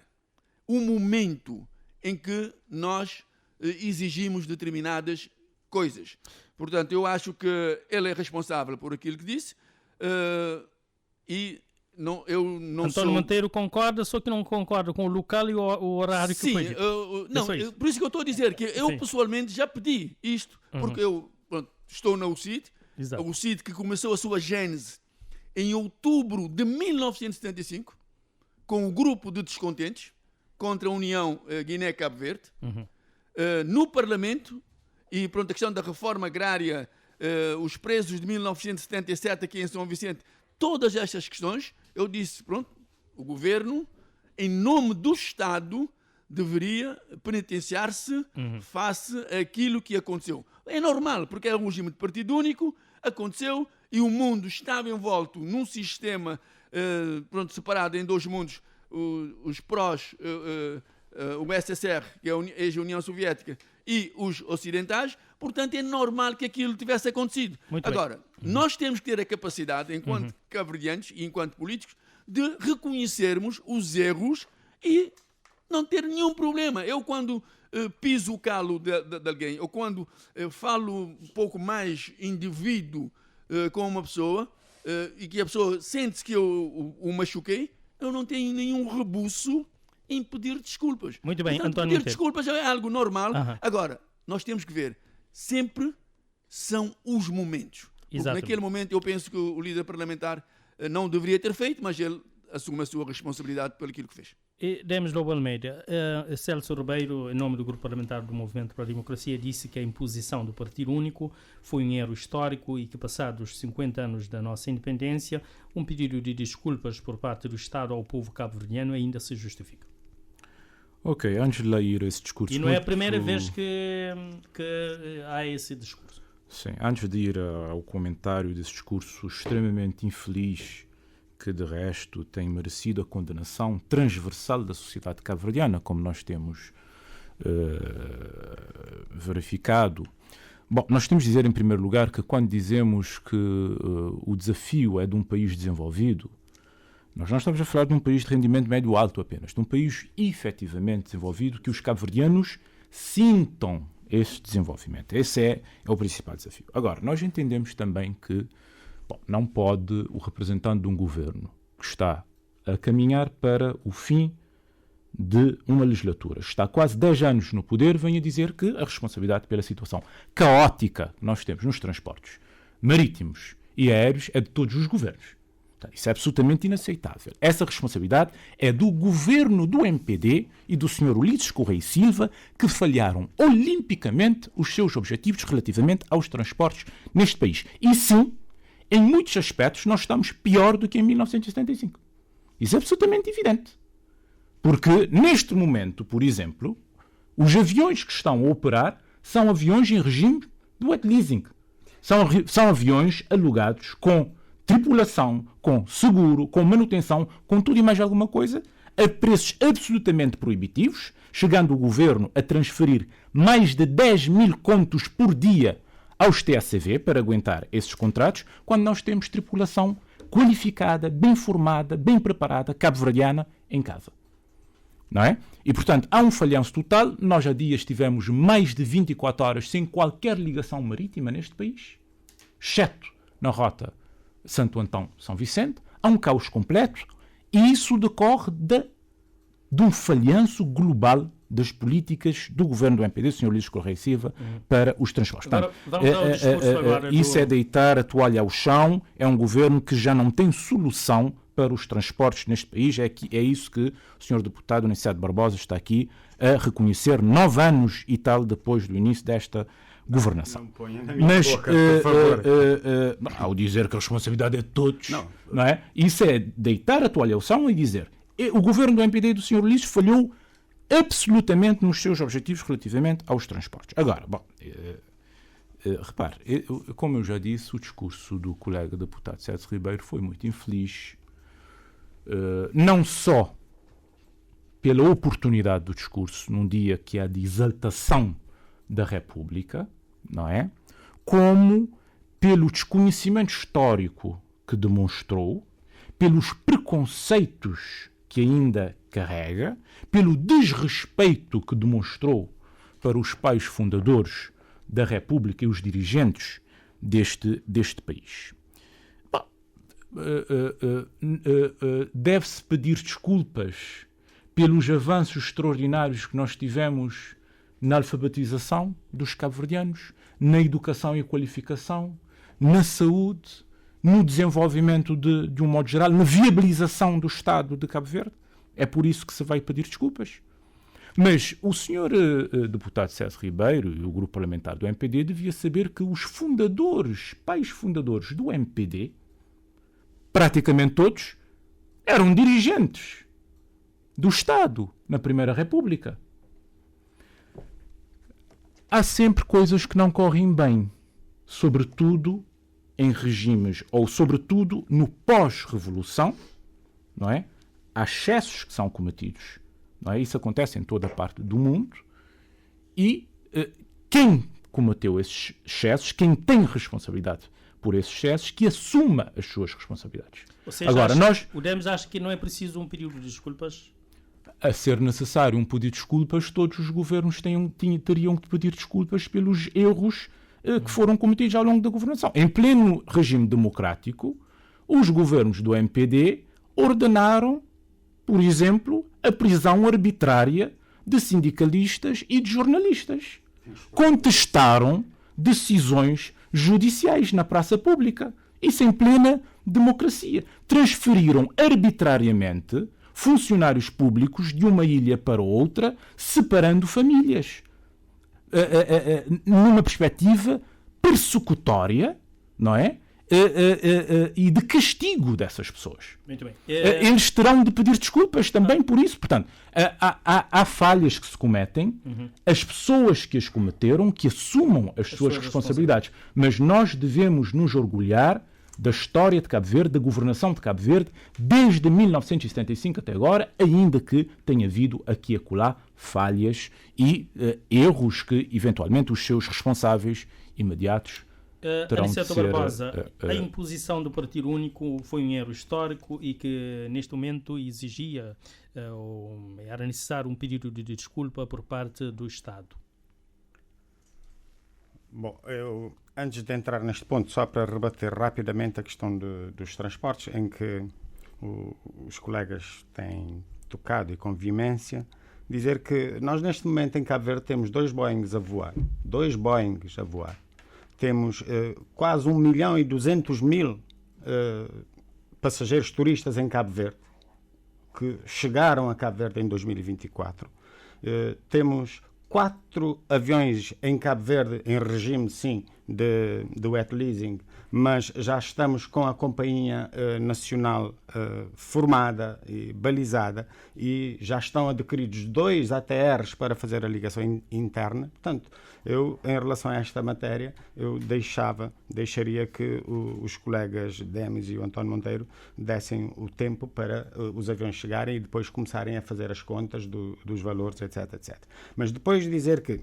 o momento em que nós exigimos determinadas coisas. Portanto, eu acho que ele é responsável por aquilo que disse e eu não António Monteiro concorda, só que não concorda com o local e o horário que foi dito. Por isso que eu estou a dizer que eu pessoalmente já pedi isto, porque eu estou na UCID, a UCID que começou a sua gênese em outubro de 1975, com o grupo de descontentes contra a União Guiné-Cabo Verde, no Parlamento, e pronto, a questão da reforma agrária, os presos de 1977 aqui em São Vicente, todas estas questões, eu disse, pronto, o governo, em nome do Estado, deveria penitenciar-se face àquilo que aconteceu. É normal, porque é um regime de partido único, aconteceu, e o mundo estava envolto num sistema separado em dois mundos, os prós, o SSR, que é a ex-União Soviética, e os ocidentais, portanto é normal que aquilo tivesse acontecido. Agora, nós temos que ter a capacidade, enquanto cabo-verdianos e enquanto políticos, de reconhecermos os erros e não ter nenhum problema. Eu, quando piso o calo de alguém, ou quando falo um pouco mais indivíduo com uma pessoa, e que a pessoa sente que eu o machuquei, eu não tenho nenhum rebuço em pedir desculpas. Muito bem, portanto, António. Pedir desculpas é algo normal. Agora, nós temos que ver, sempre são os momentos. Porque naquele momento eu penso que o líder parlamentar não deveria ter feito, mas ele assume a sua responsabilidade pelo aquilo que fez. E demos Lobo Almeida. Celso Ribeiro, em nome do Grupo Parlamentar do Movimento para a Democracia, disse que a imposição do Partido Único foi um erro histórico e que, passados 50 anos da nossa independência, um pedido de desculpas por parte do Estado ao povo cabo-verdiano ainda se justifica. Ok, antes de ler esse discurso... E não é a primeira vez que há esse discurso. Sim, antes de ir ao comentário desse discurso extremamente infeliz, que de resto tem merecido a condenação transversal da sociedade cabo-verdiana, como nós temos verificado. Bom, nós temos de dizer em primeiro lugar que quando dizemos que o desafio é de um país desenvolvido, nós não estamos a falar de um país de rendimento médio alto apenas, de um país efetivamente desenvolvido, que os cabo-verdianos sintam esse desenvolvimento. Esse é o principal desafio. Agora, nós entendemos também que não pode o representante de um governo que está a caminhar para o fim de uma legislatura, está há quase 10 anos no poder, venha dizer que a responsabilidade pela situação caótica que nós temos nos transportes marítimos e aéreos é de todos os governos. Isso é absolutamente inaceitável. Essa responsabilidade é do governo do MPD e do Sr. Ulisses Correia e Silva, que falharam olimpicamente os seus objetivos relativamente aos transportes neste país. E sim, em muitos aspectos, nós estamos pior do que em 1975. Isso é absolutamente evidente. Porque, neste momento, por exemplo, os aviões que estão a operar são aviões em regime de wet leasing. São aviões alugados com tripulação, com seguro, com manutenção, com tudo e mais alguma coisa, a preços absolutamente proibitivos, chegando o governo a transferir mais de 10 mil contos por dia aos TACV para aguentar esses contratos, quando nós temos tripulação qualificada, bem formada, bem preparada, cabo-verdiana, em casa. Não é? E, portanto, há um falhanço total. Nós há dias tivemos mais de 24 horas sem qualquer ligação marítima neste país, exceto na rota Santo Antão-São Vicente. Há um caos completo e isso decorre de um falhanço global das políticas do governo do MPD, do Sr. Ulisses Correia e Silva, para os transportes. Isso é deitar a toalha ao chão, é um governo que já não tem solução para os transportes neste país. É isso que o Sr. Deputado Aniceto Barbosa está aqui a reconhecer 9 anos e tal depois do início desta governação. Mas, ao dizer que a responsabilidade é de todos, não é? Isso é deitar a toalha ao chão e dizer o governo do MPD e do Sr. Ulisses falhou absolutamente nos seus objetivos relativamente aos transportes. Agora, repare, como eu já disse, o discurso do colega deputado Sérgio Ribeiro foi muito infeliz, não só pela oportunidade do discurso num dia que é de exaltação da República, não é? Como pelo desconhecimento histórico que demonstrou, pelos preconceitos que ainda carrega, pelo desrespeito que demonstrou para os pais fundadores da República e os dirigentes deste país. Deve-se pedir desculpas pelos avanços extraordinários que nós tivemos na alfabetização dos cabo-verdianos, na educação e qualificação, na saúde, no desenvolvimento de um modo geral, na viabilização do Estado de Cabo Verde. É por isso que se vai pedir desculpas. Mas o senhor deputado Sérgio Ribeiro e o grupo parlamentar do MPD devia saber que os pais fundadores do MPD, praticamente todos, eram dirigentes do Estado na Primeira República. Há sempre coisas que não correm bem, sobretudo em regimes, ou sobretudo no pós-revolução, não é? Há excessos que são cometidos, não é? Isso acontece em toda a parte do mundo e quem cometeu esses excessos, quem tem responsabilidade por esses excessos, que assuma as suas responsabilidades. Ou seja, agora, o Demes acha que não é preciso um período de desculpas? A ser necessário um pedido de desculpas, todos os governos teriam que pedir desculpas pelos erros que foram cometidos ao longo da governação. Em pleno regime democrático, os governos do MPD ordenaram, por exemplo, a prisão arbitrária de sindicalistas e de jornalistas. Contestaram decisões judiciais na praça pública. Isso em plena democracia. Transferiram arbitrariamente funcionários públicos de uma ilha para outra, separando famílias. Numa perspectiva persecutória, não é? E de castigo dessas pessoas. Muito bem. Eles terão de pedir desculpas também por isso. Portanto, há falhas que se cometem, as pessoas que as cometeram, que assumam as suas responsabilidades. Mas nós devemos nos orgulhar da história de Cabo Verde, da governação de Cabo Verde, desde 1975 até agora, ainda que tenha havido aqui e acolá falhas e erros que, eventualmente, os seus responsáveis imediatos terão de ser... Barbosa, a imposição do Partido Único foi um erro histórico e que, neste momento, exigia, era necessário um pedido de desculpa por parte do Estado. Bom, antes de entrar neste ponto, só para rebater rapidamente a questão dos transportes, em que os colegas têm tocado e com veemência, dizer que nós neste momento em Cabo Verde temos 2 Boeings a voar. Temos quase 1.200.000 passageiros turistas em Cabo Verde, que chegaram a Cabo Verde em 2024. Temos 4 aviões em Cabo Verde em regime, sim, de wet leasing, mas já estamos com a Companhia Nacional formada e balizada e já estão adquiridos 2 ATRs para fazer a ligação interna. Portanto, eu, em relação a esta matéria, eu deixaria que os colegas Demes e o António Monteiro dessem o tempo para os aviões chegarem e depois começarem a fazer as contas dos valores, etc, etc. Mas depois de dizer que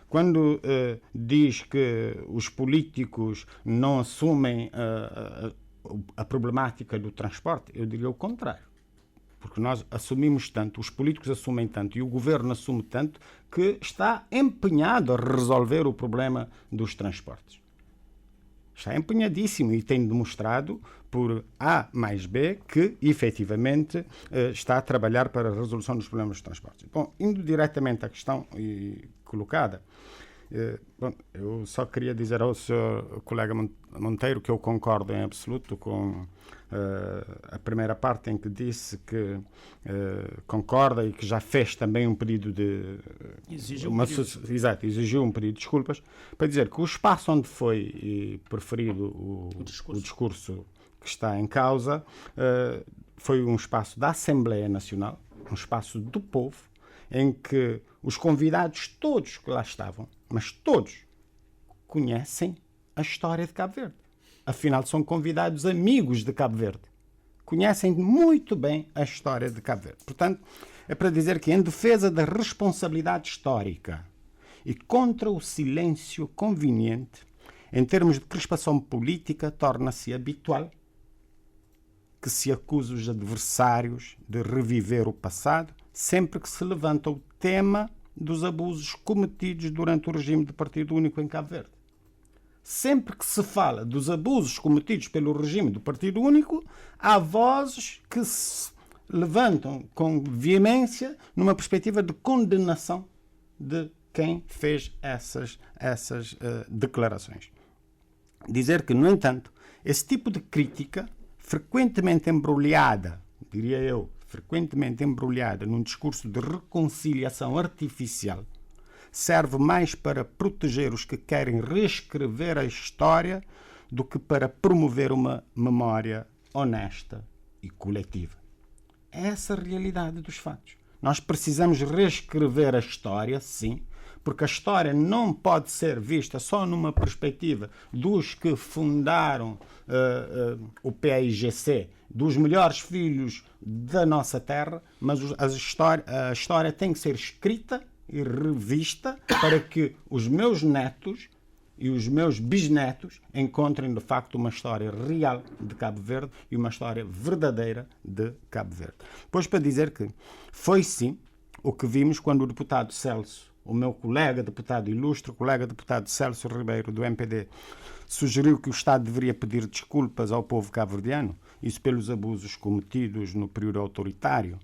quando diz que os políticos não assumem a problemática do transporte, eu diria o contrário. Porque nós assumimos tanto, os políticos assumem tanto e o governo assume tanto que está empenhado a resolver o problema dos transportes. Está empenhadíssimo e tem demonstrado por A mais B que, efetivamente, está a trabalhar para a resolução dos problemas dos transportes. Bom, indo diretamente à questão colocada, Bom, eu só queria dizer ao Sr. colega Monteiro que eu concordo em absoluto com a primeira parte em que disse que concorda e que já fez também um pedido de... Exato, exigiu um pedido de desculpas, para dizer que o espaço onde foi preferido o discurso que está em causa foi um espaço da Assembleia Nacional, um espaço do povo, em que os convidados todos que lá estavam, mas todos, conhecem a história de Cabo Verde. Afinal, são convidados amigos de Cabo Verde. Conhecem muito bem a história de Cabo Verde. Portanto, é para dizer que, em defesa da responsabilidade histórica e contra o silêncio conveniente, em termos de crispação política, torna-se habitual que se acuse os adversários de reviver o passado sempre que se levanta o tema dos abusos cometidos durante o regime de Partido Único em Cabo Verde. Sempre que se fala dos abusos cometidos pelo regime do Partido Único, há vozes que se levantam com veemência numa perspectiva de condenação de quem fez essas declarações. Dizer que, no entanto, esse tipo de crítica, frequentemente embrulhada, diria eu, frequentemente embrulhada num discurso de reconciliação artificial, serve mais para proteger os que querem reescrever a história do que para promover uma memória honesta e coletiva. É essa a realidade dos fatos. Nós precisamos reescrever a história, sim, porque a história não pode ser vista só numa perspectiva dos que fundaram o PAIGC, dos melhores filhos da nossa terra, mas a história tem que ser escrita e revista para que os meus netos e os meus bisnetos encontrem de facto uma história real de Cabo Verde e uma história verdadeira de Cabo Verde. Pois, para dizer que foi sim o que vimos quando o deputado Celso, o meu colega deputado, ilustre colega deputado Celso Ribeiro, do MPD, sugeriu que o Estado deveria pedir desculpas ao povo cabo-verdiano, isso pelos abusos cometidos no período autoritário.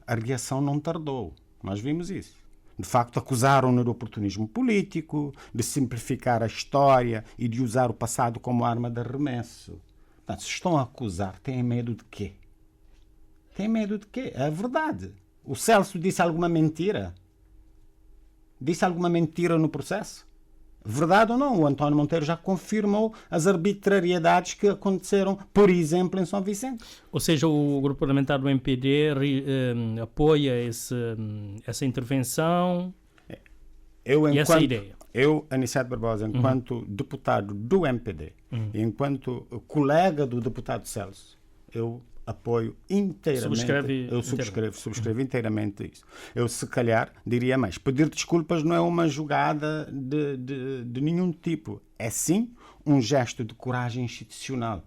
A reação não tardou. Nós vimos isso. De facto, acusaram-no de oportunismo político, de simplificar a história e de usar o passado como arma de arremesso. Portanto, se estão a acusar, têm medo de quê? Têm medo de quê? É a verdade. O Celso disse alguma mentira? Disse alguma mentira no processo? Verdade ou não? O António Monteiro já confirmou as arbitrariedades que aconteceram, por exemplo, em São Vicente. Ou seja, o grupo parlamentar do MPD apoia essa intervenção e essa ideia. Eu, Aniceto Barbosa, enquanto deputado do MPD e enquanto colega do deputado Celso, eu apoio inteiramente. Subscrevo inteiramente isso. Eu, se calhar, diria mais. Pedir desculpas não é uma jogada de nenhum tipo. É sim um gesto de coragem institucional.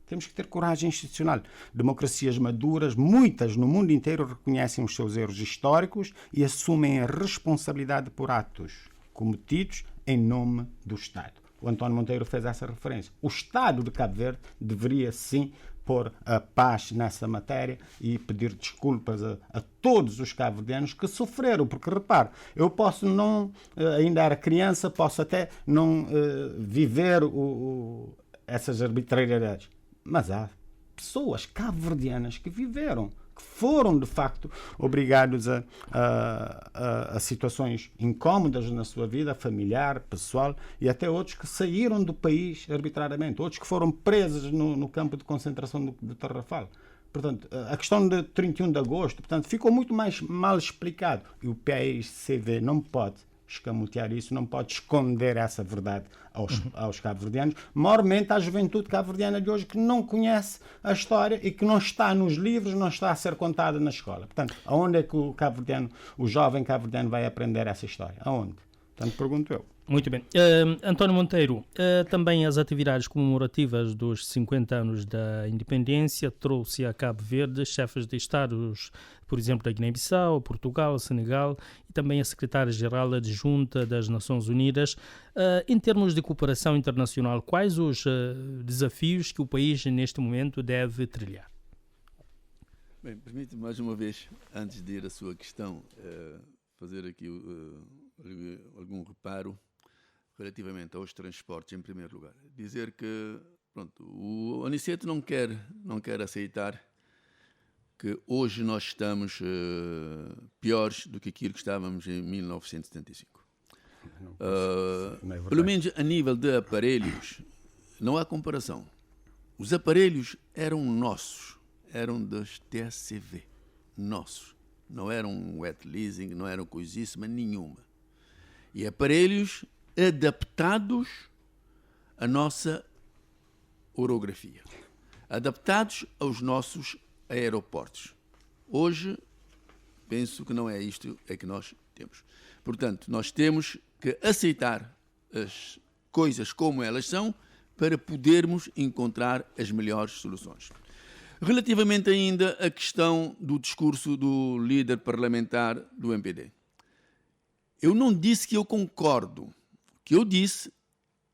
Temos que ter coragem institucional. Democracias maduras, muitas no mundo inteiro, reconhecem os seus erros históricos e assumem a responsabilidade por atos cometidos em nome do Estado. O António Monteiro fez essa referência. O Estado de Cabo Verde deveria, sim, pôr a paz nessa matéria e pedir desculpas a todos os cabo-verdianos que sofreram, porque repare, eu posso não, ainda era criança, posso até não viver essas arbitrariedades, mas há pessoas cabo-verdianas que viveram, que foram de facto obrigados a situações incómodas na sua vida familiar, pessoal, e até outros que saíram do país arbitrariamente, outros que foram presos no campo de concentração de Tarrafal. Portanto, a questão de 31 de agosto, portanto, ficou muito mais mal explicado, e o PAICV não pode escamotear isso, não pode esconder essa verdade aos cabo-verdianos, maiormente à juventude cabo-verdiana de hoje, que não conhece a história e que não está nos livros, não está a ser contada na escola. Portanto, aonde é que o jovem cabo-verdiano vai aprender essa história? Aonde? Portanto, pergunto eu. Muito bem. António Monteiro, também as atividades comemorativas dos 50 anos da independência trouxe a Cabo Verde chefes de Estados, por exemplo, da Guiné-Bissau, Portugal, Senegal e também a secretária-geral adjunta das Nações Unidas. Em termos de cooperação internacional, quais os desafios que o país neste momento deve trilhar? Bem, permite-me mais uma vez, antes de ir à sua questão, fazer aqui algum reparo relativamente aos transportes, em primeiro lugar. Dizer que pronto, o Aniceto não quer aceitar que hoje nós estamos piores do que aquilo que estávamos em 1975. Pelo menos a nível de aparelhos, não há comparação. Os aparelhos eram nossos, eram das TSV, nossos. Não eram wet leasing, não eram coisíssima nenhuma. E aparelhos adaptados à nossa orografia, adaptados aos nossos aeroportos. Hoje, penso que não é isto que nós temos. Portanto, nós temos que aceitar as coisas como elas são para podermos encontrar as melhores soluções. Relativamente ainda à questão do discurso do líder parlamentar do MPD. Eu não disse que eu concordo. O que eu disse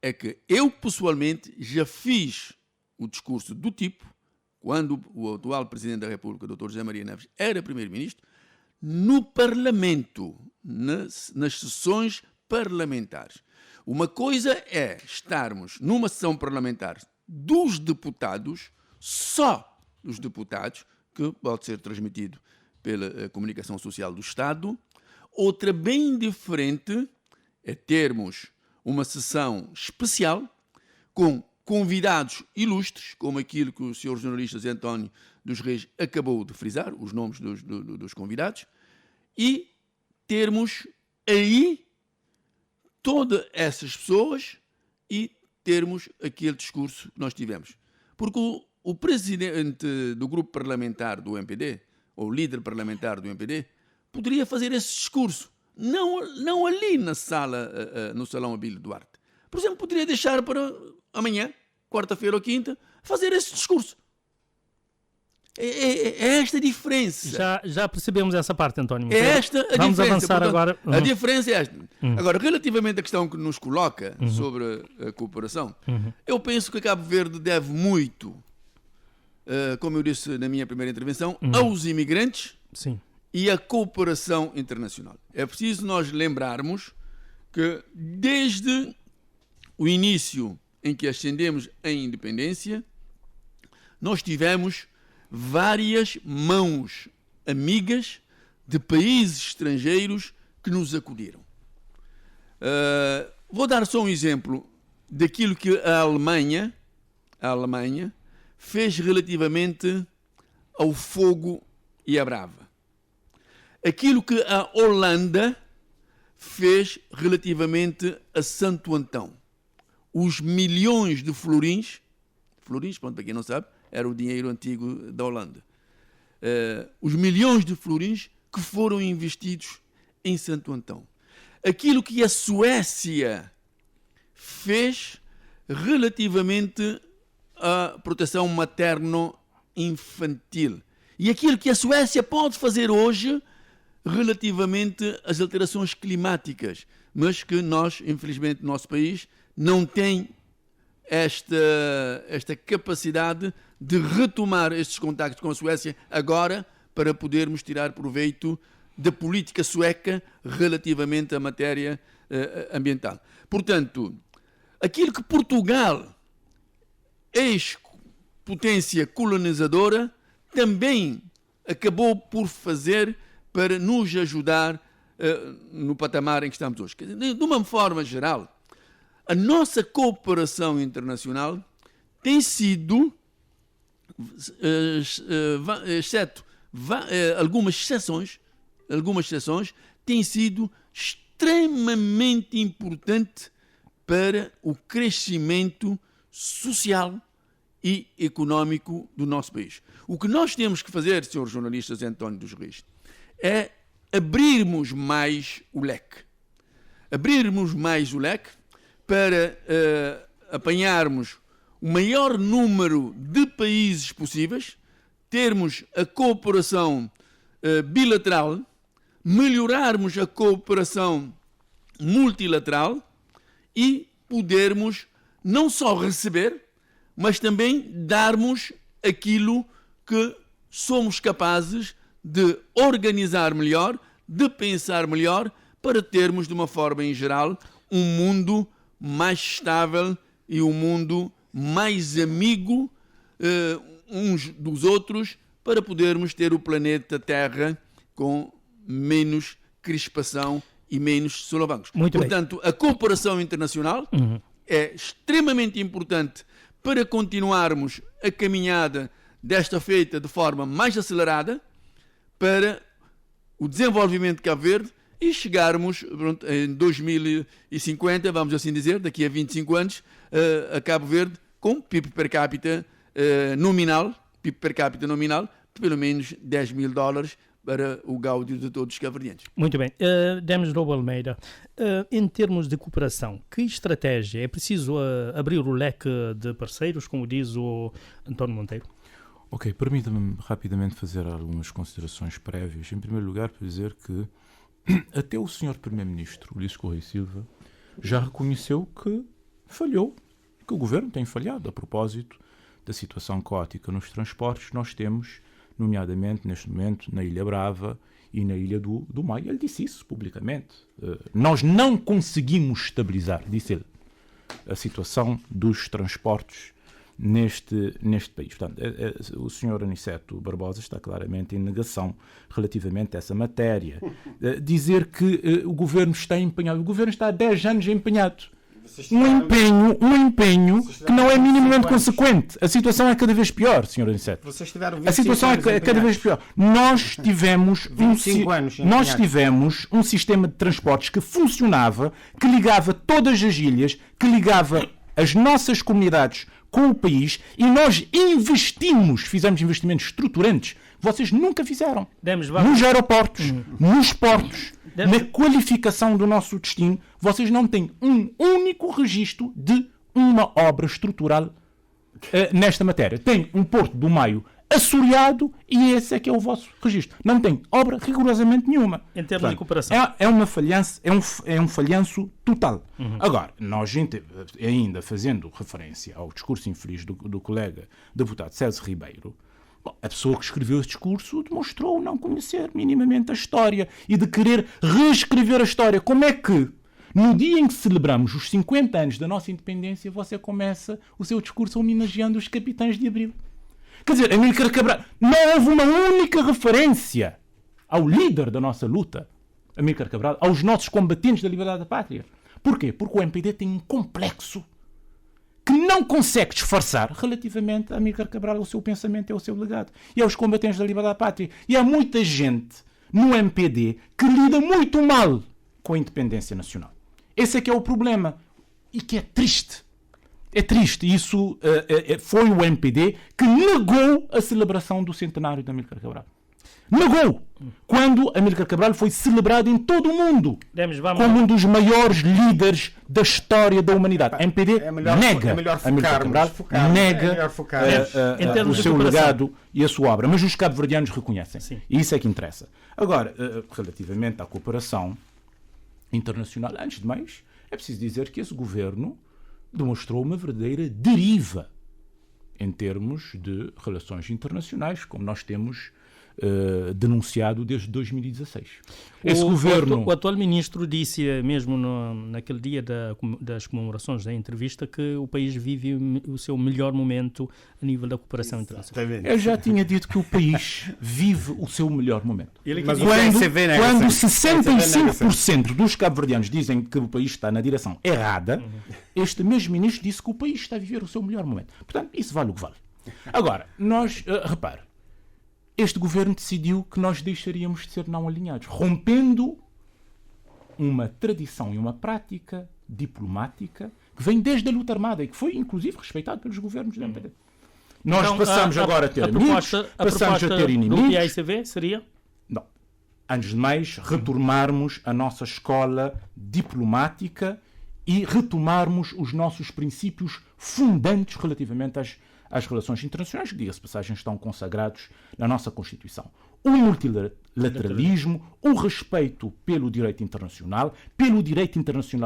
é que eu, pessoalmente, já fiz o discurso do tipo, quando o atual Presidente da República, Dr. José Maria Neves, era Primeiro-Ministro, no Parlamento, nas sessões parlamentares. Uma coisa é estarmos numa sessão parlamentar dos deputados, só dos deputados, que pode ser transmitido pela comunicação social do Estado. Outra bem diferente é termos uma sessão especial com convidados ilustres, como aquilo que o Sr. jornalista Zé António dos Reis acabou de frisar, os nomes dos convidados, e termos aí todas essas pessoas e termos aquele discurso que nós tivemos. Porque o presidente do grupo parlamentar do MPD, ou líder parlamentar do MPD, poderia fazer esse discurso, não ali na sala, no Salão Abílio Duarte. Por exemplo, poderia deixar para amanhã, quarta-feira ou quinta, fazer esse discurso. É esta a diferença. Já percebemos essa parte, António. É esta a Vamos diferença. avançar. Portanto, agora. A diferença é esta. Agora, relativamente à questão que nos coloca sobre a cooperação, eu penso que Cabo Verde deve muito, como eu disse na minha primeira intervenção, aos imigrantes. Sim. E a cooperação internacional. É preciso nós lembrarmos que desde o início em que ascendemos a independência, nós tivemos várias mãos amigas de países estrangeiros que nos acudiram. Vou dar só um exemplo daquilo que a Alemanha fez relativamente ao fogo e à brava. Aquilo que a Holanda fez relativamente a Santo Antão. Os milhões de florins, pronto, para quem não sabe, era o dinheiro antigo da Holanda. Os milhões de florins que foram investidos em Santo Antão. Aquilo que a Suécia fez relativamente à proteção materno-infantil. E aquilo que a Suécia pode fazer hoje relativamente às alterações climáticas, mas que nós, infelizmente, no nosso país, não tem esta capacidade de retomar estes contactos com a Suécia agora para podermos tirar proveito da política sueca relativamente à matéria ambiental. Portanto, aquilo que Portugal, ex-potência colonizadora, também acabou por fazer para nos ajudar no patamar em que estamos hoje. De uma forma geral, a nossa cooperação internacional tem sido, exceto algumas exceções, tem sido extremamente importante para o crescimento social e económico do nosso país. O que nós temos que fazer, Sr. jornalista Zé António dos Reis, é abrirmos mais o leque. Abrirmos mais o leque para apanharmos o maior número de países possíveis, termos a cooperação bilateral, melhorarmos a cooperação multilateral e podermos não só receber, mas também darmos aquilo que somos capazes de organizar melhor, de pensar melhor, para termos, de uma forma em geral, um mundo mais estável e um mundo mais amigo uns dos outros, para podermos ter o planeta Terra com menos crispação e menos solavancos. Portanto, a cooperação internacional é extremamente importante para continuarmos a caminhada desta feita de forma mais acelerada para o desenvolvimento de Cabo Verde e chegarmos em 2050, vamos assim dizer, daqui a 25 anos, a Cabo Verde com PIB per capita nominal, de pelo menos $10.000 para o gáudio de todos os cabo-verdianos. Muito bem. Demis Lobo Almeida, em termos de cooperação, que estratégia? É preciso abrir o leque de parceiros, como diz o António Monteiro? Ok, permita-me rapidamente fazer algumas considerações prévias. Em primeiro lugar, para dizer que até o Sr. Primeiro-Ministro, Ulisses Correia Silva, já reconheceu que falhou, que o Governo tem falhado a propósito da situação caótica nos transportes que nós temos, nomeadamente neste momento na Ilha Brava e na Ilha do Maio. Ele disse isso publicamente. Nós não conseguimos estabilizar, disse ele, a situação dos transportes neste país. Portanto, o Sr. Aniceto Barbosa está claramente em negação relativamente a essa matéria. Dizer que o Governo está empenhado. O Governo está há 10 anos empenhado. Um empenho que não é minimamente consequente. A situação é cada vez pior, Sr. Aniceto. A situação é cada vez pior. Nós tivemos um sistema de transportes que funcionava, que ligava todas as ilhas, que ligava as nossas comunidades com o país, e nós fizemos investimentos estruturantes que vocês nunca fizeram. Nos aeroportos, nos portos, na qualificação do nosso destino. Vocês não têm um único registro de uma obra estrutural nesta matéria. Tem um Porto do Maio assoreado e esse é que é o vosso registro. Não tem obra rigorosamente nenhuma. Em termos de cooperação. É uma falhança, é um falhanço total. Agora, nós ainda fazendo referência ao discurso infeliz do colega deputado César Ribeiro, a pessoa que escreveu esse discurso demonstrou não conhecer minimamente a história e de querer reescrever a história. Como é que, no dia em que celebramos os 50 anos da nossa independência, você começa o seu discurso homenageando os capitães de Abril? Quer dizer, Amílcar Cabral, não houve uma única referência ao líder da nossa luta, Amílcar Cabral, aos nossos combatentes da liberdade da pátria. Porquê? Porque o MPD tem um complexo que não consegue disfarçar relativamente a Amílcar Cabral, o seu pensamento e o seu legado, e aos combatentes da liberdade da pátria. E há muita gente no MPD que lida muito mal com a independência nacional. Esse é que é o problema, e que é triste. É triste. Isso foi o MPD que negou a celebração do centenário de Amílcar Cabral. Negou! Quando Amílcar Cabral foi celebrado em todo o mundo como um dos maiores líderes da história da humanidade. A MPD nega Amílcar Cabral, nega o seu legado e a sua obra. Mas os cabo-verdianos reconhecem. Sim. E isso é que interessa. Agora, relativamente à cooperação internacional, antes de mais, é preciso dizer que esse governo demonstrou uma verdadeira deriva em termos de relações internacionais, como nós temos denunciado desde 2016. O atual ministro disse mesmo naquele dia das comemorações da entrevista que o país vive o seu melhor momento a nível da cooperação internacional. Eu já tinha dito que o país vive o seu melhor momento. Quando 65% dos cabo-verdianos dizem que o país está na direção errada, este mesmo ministro disse que o país está a viver o seu melhor momento. Portanto, isso vale o que vale. Agora, repare, este governo decidiu que nós deixaríamos de ser não alinhados, rompendo uma tradição e uma prática diplomática que vem desde a luta armada e que foi, inclusive, respeitado pelos governos da MPD. Nós então, passamos agora a ter amigos, passamos a ter inimigos. Do PAICV seria? Não. Antes de mais, retomarmos a nossa escola diplomática e retomarmos os nossos princípios fundantes relativamente às relações internacionais, que, diga-se de passagem, estão consagrados na nossa Constituição. O multilateralismo, o respeito pelo direito internacional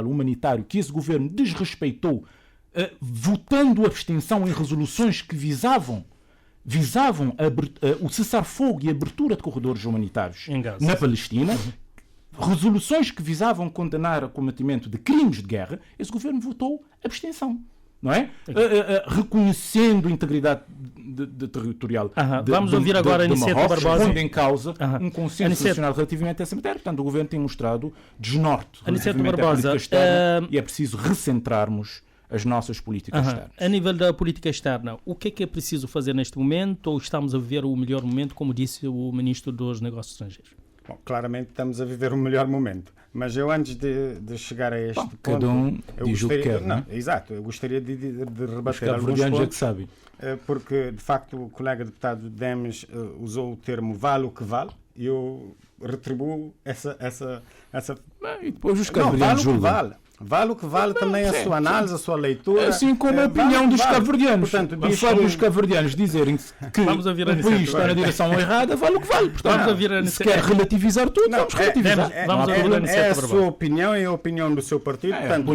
humanitário, que esse governo desrespeitou, votando abstenção em resoluções que visavam o cessar-fogo e a abertura de corredores humanitários na Palestina, resoluções que visavam condenar o cometimento de crimes de guerra, esse governo votou abstenção. Não é? Reconhecendo a integridade territorial Vamos ouvir agora a Aniceto Barbosa. Pondo em causa um consenso nacional relativamente a essa matéria. Portanto, o governo tem mostrado desnorte relativamente à política externa e é preciso recentrarmos as nossas políticas externas. A nível da política externa, o que é preciso fazer neste momento, ou estamos a viver o melhor momento, como disse o Ministro dos Negócios Estrangeiros? Bom, claramente estamos a viver o melhor momento. Mas eu, antes de chegar a este ponto... Cada um diz o que quer, não é? Exato. Eu gostaria de rebater alguns pontos. Os cabo-verdianos é que sabem. Porque, de facto, o colega deputado Demes usou o termo vale o que vale, e eu retribuo essa... E depois os cabo-verdianos julgam. Vale o que vale também a sua análise, a sua leitura. Assim como a opinião dos cabo-verdianos. Portanto, o fato dos cabo-verdianos dizerem que o país está na direção errada, vale o que vale. Portanto, se quer relativizar tudo, vamos relativizar. É a sua opinião e a opinião do seu partido. Portanto,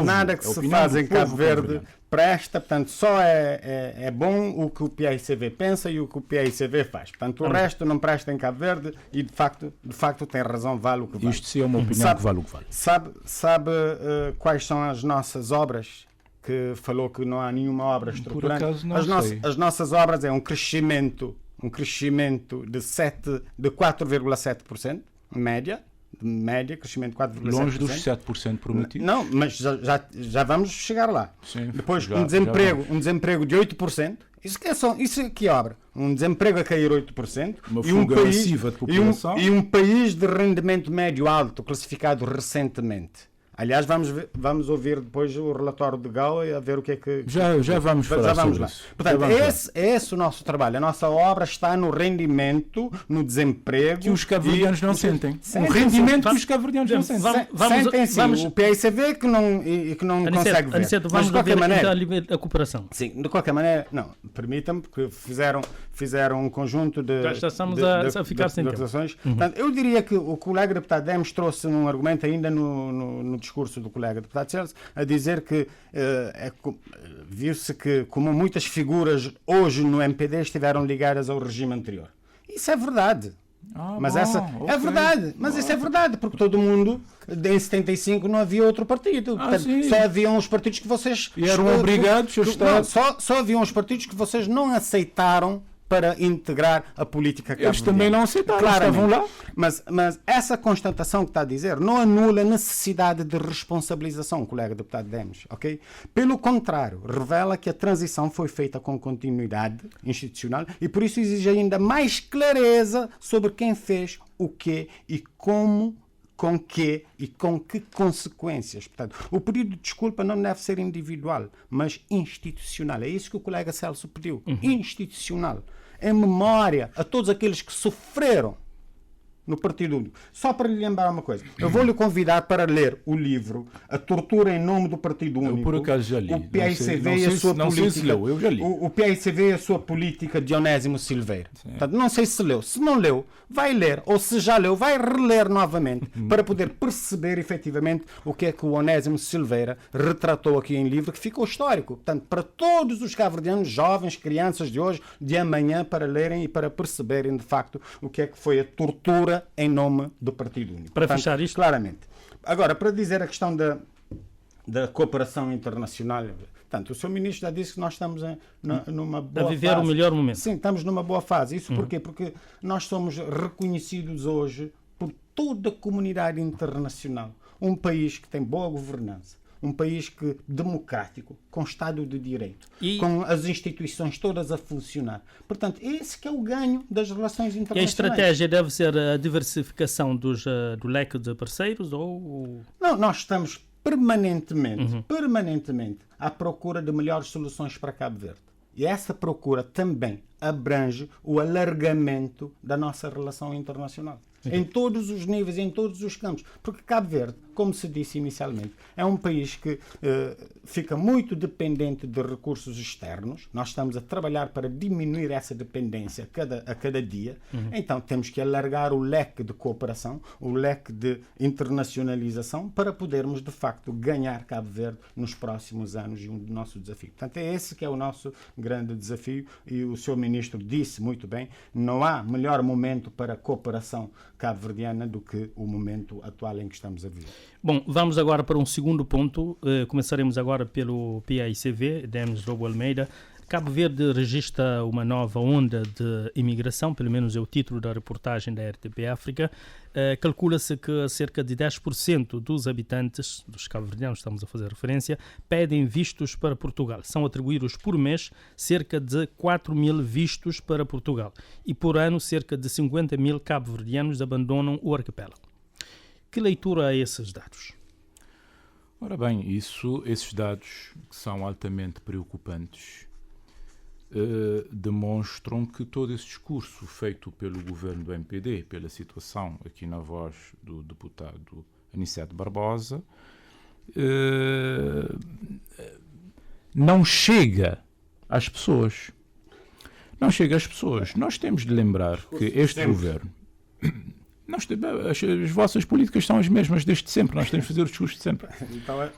nada que se faz em Cabo Verde presta, portanto, só é bom o que o PAICV pensa e o que o PAICV faz. Portanto, o resto não presta em Cabo Verde e, de facto tem razão, vale o que vale. Isto sim é uma opinião que vale o que vale. Sabe quais são as nossas obras? Que falou que não há nenhuma obra estruturante. Por acaso não sei. As nossas obras é um crescimento de 4,7%, média, crescimento de 4,7%. Longe dos 7% prometidos. Não, mas já vamos chegar lá. Sim, depois, um desemprego de 8%. Isso é que obra. Um desemprego a cair 8%. Uma fuga massiva de população. E um país de rendimento médio alto, classificado recentemente. Aliás, vamos ouvir depois o relatório de Gao e a ver o que é que... Já vamos falar sobre isso. Portanto, esse é o nosso trabalho. A nossa obra está no rendimento, no desemprego... Que os cabo-verdianos não sentem. Um rendimento que os cabo-verdianos não sentem. Sentem-se. O PAICV que não consegue ver. Aniceto, vamos ver a cooperação. Sim, de qualquer maneira... Não, permitam-me, porque fizeram um conjunto de... Já estamos a ficar sem tempo. Portanto, eu diria que o colega deputado Demes trouxe um argumento ainda no discurso do colega deputado Celso, a dizer que viu-se que, como muitas figuras hoje no MPD estiveram ligadas ao regime anterior. Isso é verdade. É verdade. Mas isso é verdade, porque todo mundo, em 75, não havia outro partido. Portanto, só haviam os partidos que vocês... E eram obrigados a estar... Só haviam os partidos que vocês não aceitaram para integrar a política cabo-verdiana. Eles também não aceitaram, estavam lá. Mas essa constatação que está a dizer não anula a necessidade de responsabilização, colega deputado Demes, ok? Pelo contrário, revela que a transição foi feita com continuidade institucional e por isso exige ainda mais clareza sobre quem fez o quê e como, com que e com que consequências. Portanto, o pedido de desculpa não deve ser individual, mas institucional. É isso que o colega Celso pediu. Institucional. Em memória a todos aqueles que sofreram no Partido Único. Só para lhe lembrar uma coisa. Eu vou-lhe convidar para ler o livro A Tortura em Nome do Partido Único. Eu por acaso já li. O PAICV e a sua política. Eu já li. O PAICV e a sua política de Onésimo Silveira. Portanto, não sei se leu. Se não leu, vai ler. Ou se já leu, vai reler novamente para poder perceber efetivamente o que é que o Onésimo Silveira retratou aqui em livro, que ficou histórico. Portanto, para todos os cabo-verdianos, jovens, crianças de hoje, de amanhã, para lerem e para perceberem de facto o que é que foi a tortura em nome do Partido Único. Para fechar isto? Claramente. Agora, para dizer a questão da cooperação internacional, portanto, o Sr. Ministro já disse que nós estamos numa boa fase. A viver o melhor momento. Sim, estamos numa boa fase. Isso porquê? Porque nós somos reconhecidos hoje por toda a comunidade internacional. Um país que tem boa governança. Um país democrático, com Estado de Direito, com as instituições todas a funcionar. Portanto, esse que é o ganho das relações internacionais. E a estratégia deve ser a diversificação do leque de parceiros? Ou... Não, nós estamos permanentemente à procura de melhores soluções para Cabo Verde. E essa procura também abrange o alargamento da nossa relação internacional. Em todos os níveis, em todos os campos. Porque Cabo Verde, como se disse inicialmente, é um país que fica muito dependente de recursos externos. Nós estamos a trabalhar para diminuir essa dependência a cada dia. Então temos que alargar o leque de cooperação, o leque de internacionalização, para podermos de facto ganhar Cabo Verde nos próximos anos, e um nosso desafio. Portanto, é esse que é o nosso grande desafio, e o Sr. Ministro disse muito bem, não há melhor momento para a cooperação cabo-verdiana do que o momento atual em que estamos a viver. Bom, vamos agora para um segundo ponto. Começaremos agora pelo PAICV, Denis Lobo Almeida. Cabo Verde registra uma nova onda de imigração, pelo menos é o título da reportagem da RTP África. Calcula-se que cerca de 10% dos habitantes, dos cabo-verdianos, estamos a fazer referência, pedem vistos para Portugal. São atribuídos por mês cerca de 4 mil vistos para Portugal. E por ano, cerca de 50 mil cabo-verdianos abandonam o arquipélago. Que leitura a esses dados? Ora bem, esses dados que são altamente preocupantes demonstram que todo esse discurso feito pelo governo do MPD, pela situação aqui na voz do deputado Aniceto Barbosa, não chega às pessoas. Não chega às pessoas. Nós temos de lembrar que este governo... As vossas políticas são as mesmas desde sempre. Nós temos de fazer o discurso de sempre.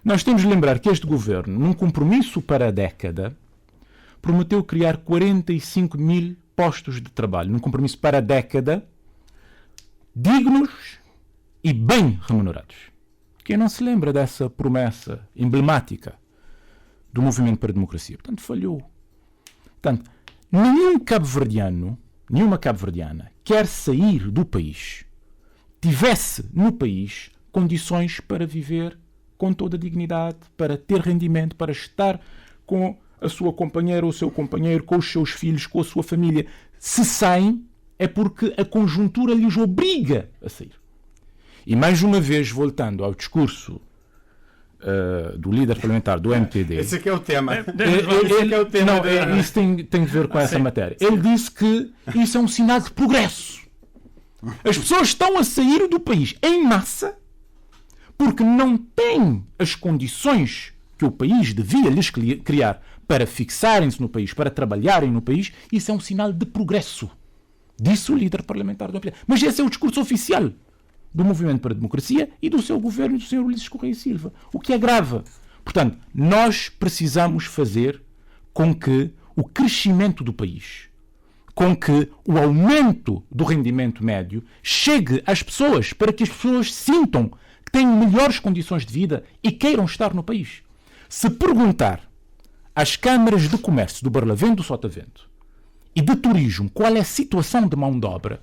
Nós temos de lembrar que este governo, num compromisso para a década, prometeu criar 45 mil postos de trabalho, num compromisso para a década, dignos e bem remunerados. Quem não se lembra dessa promessa emblemática do Movimento para a Democracia? Portanto, falhou. Portanto, nenhuma cabo-verdiana quer sair do país, tivesse no país condições para viver com toda a dignidade, para ter rendimento, para estar com a sua companheira ou o seu companheiro, com os seus filhos, com a sua família. Se saem, é porque a conjuntura lhes obriga a sair. E mais uma vez, voltando ao discurso do líder parlamentar do MPD... Esse aqui é o tema. Isso tem a ver com essa matéria. Ele disse que isso é um sinal de progresso. As pessoas estão a sair do país em massa porque não têm as condições que o país devia lhes criar para fixarem-se no país, para trabalharem no país. Isso é um sinal de progresso, disse o líder parlamentar do MPD. Mas esse é o discurso oficial do Movimento para a Democracia e do seu governo, do Sr. Ulisses Correia Silva, o que é grave. Portanto, nós precisamos fazer com que o crescimento do país, com que o aumento do rendimento médio chegue às pessoas, para que as pessoas sintam que têm melhores condições de vida e queiram estar no país. Se perguntar às câmaras de comércio do Barlavento, do Sotavento e de turismo qual é a situação de mão de obra,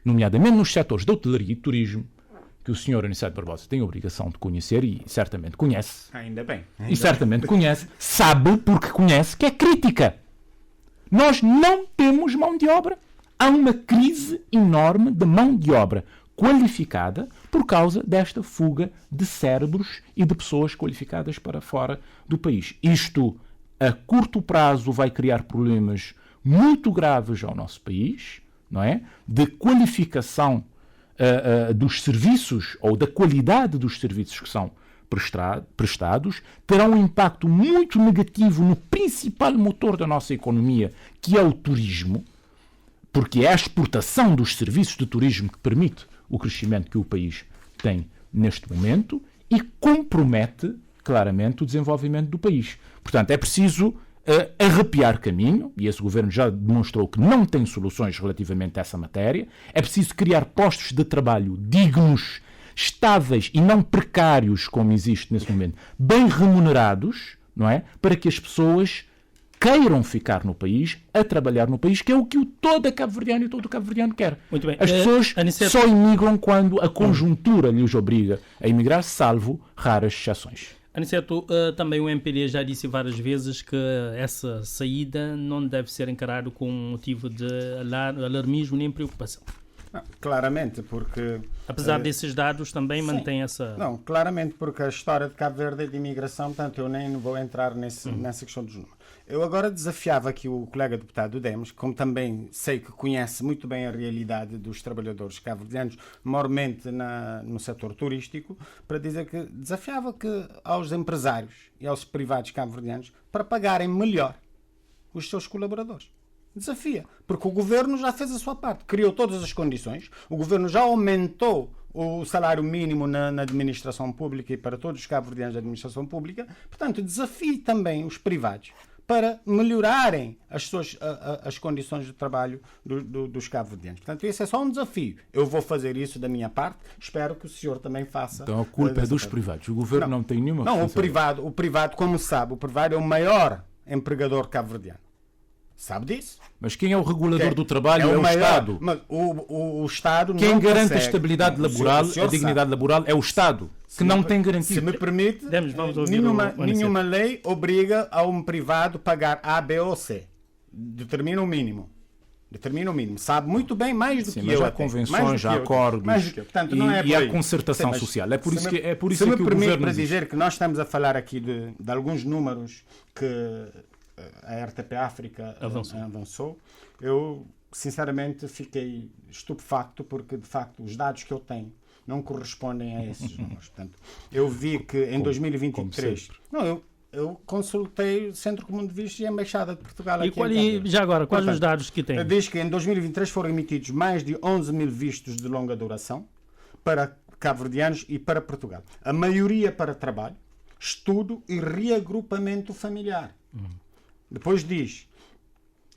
nomeadamente nos setores da hotelaria e turismo, que o Sr. Aniceto Barbosa tem a obrigação de conhecer e certamente conhece. Ainda bem. Conhece, sabe porque conhece que é crítica. Nós não temos mão de obra. Há uma crise enorme de mão de obra qualificada por causa desta fuga de cérebros e de pessoas qualificadas para fora do país. Isto, a curto prazo, vai criar problemas muito graves ao nosso país, não é? De qualificação dos serviços ou da qualidade dos serviços que são prestados, terá um impacto muito negativo no principal motor da nossa economia, que é o turismo, porque é a exportação dos serviços de turismo que permite o crescimento que o país tem neste momento e compromete claramente o desenvolvimento do país. Portanto, é preciso arrepiar caminho, e esse governo já demonstrou que não tem soluções relativamente a essa matéria. É preciso criar postos de trabalho dignos, estáveis e não precários, como existe nesse momento, bem remunerados, não é? Para que as pessoas queiram ficar no país, a trabalhar no país, que é o que todo cabo-verdiano e todo cabo-verdiano quer. Muito bem. As pessoas só imigram quando a conjuntura lhes obriga a emigrar, salvo raras exceções. Aniceto, também o MPD já disse várias vezes que essa saída não deve ser encarada com motivo de alarmismo nem preocupação. Não, claramente, porque... Apesar desses dados, também mantém essa... Não, claramente, porque a história de Cabo Verde é de imigração, portanto, eu nem vou entrar nessa questão dos números. Eu agora desafiava aqui o colega deputado do Demos, como também sei que conhece muito bem a realidade dos trabalhadores cabo-verdianos, maiormente no setor turístico, para dizer que desafiava que aos empresários e aos privados cabo-verdianos para pagarem melhor os seus colaboradores. Desafia, porque o governo já fez a sua parte, criou todas as condições, o governo já aumentou o salário mínimo na administração pública e para todos os cabo-verdianos da administração pública, portanto, desafie também os privados para melhorarem as condições de trabalho dos cabo-verdianos. Portanto, esse é só um desafio. Eu vou fazer isso da minha parte, espero que o senhor também faça. Então a culpa é dos privados, o governo não tem nenhuma responsabilidade. Não, o privado, como sabe, o privado é o maior empregador cabo-verdiano. Sabe disso? Mas quem é o regulador do trabalho é o Estado. Mas o Estado quem não garante consegue. a estabilidade laboral, a dignidade laboral é o Estado, que não tem garantia. Se me permite, nenhuma lei obriga a um privado pagar A, B ou C. Determina o mínimo. Sabe muito bem mais do que mas eu. Há convenções, há acordos Portanto, não é e há concertação social. É por isso que o governo para dizer que nós estamos a falar aqui de alguns números que a RTP África avançou, eu sinceramente fiquei estupefacto porque de facto os dados que eu tenho não correspondem a esses números. Portanto, eu vi que em 2023 eu consultei o Centro Comum de Vistos e a Embaixada de Portugal aqui e já agora, quais os dados que tem? Diz que em 2023 foram emitidos mais de 11 mil vistos de longa duração para cabo-verdianos e para Portugal. A maioria para trabalho, estudo e reagrupamento familiar. Depois diz,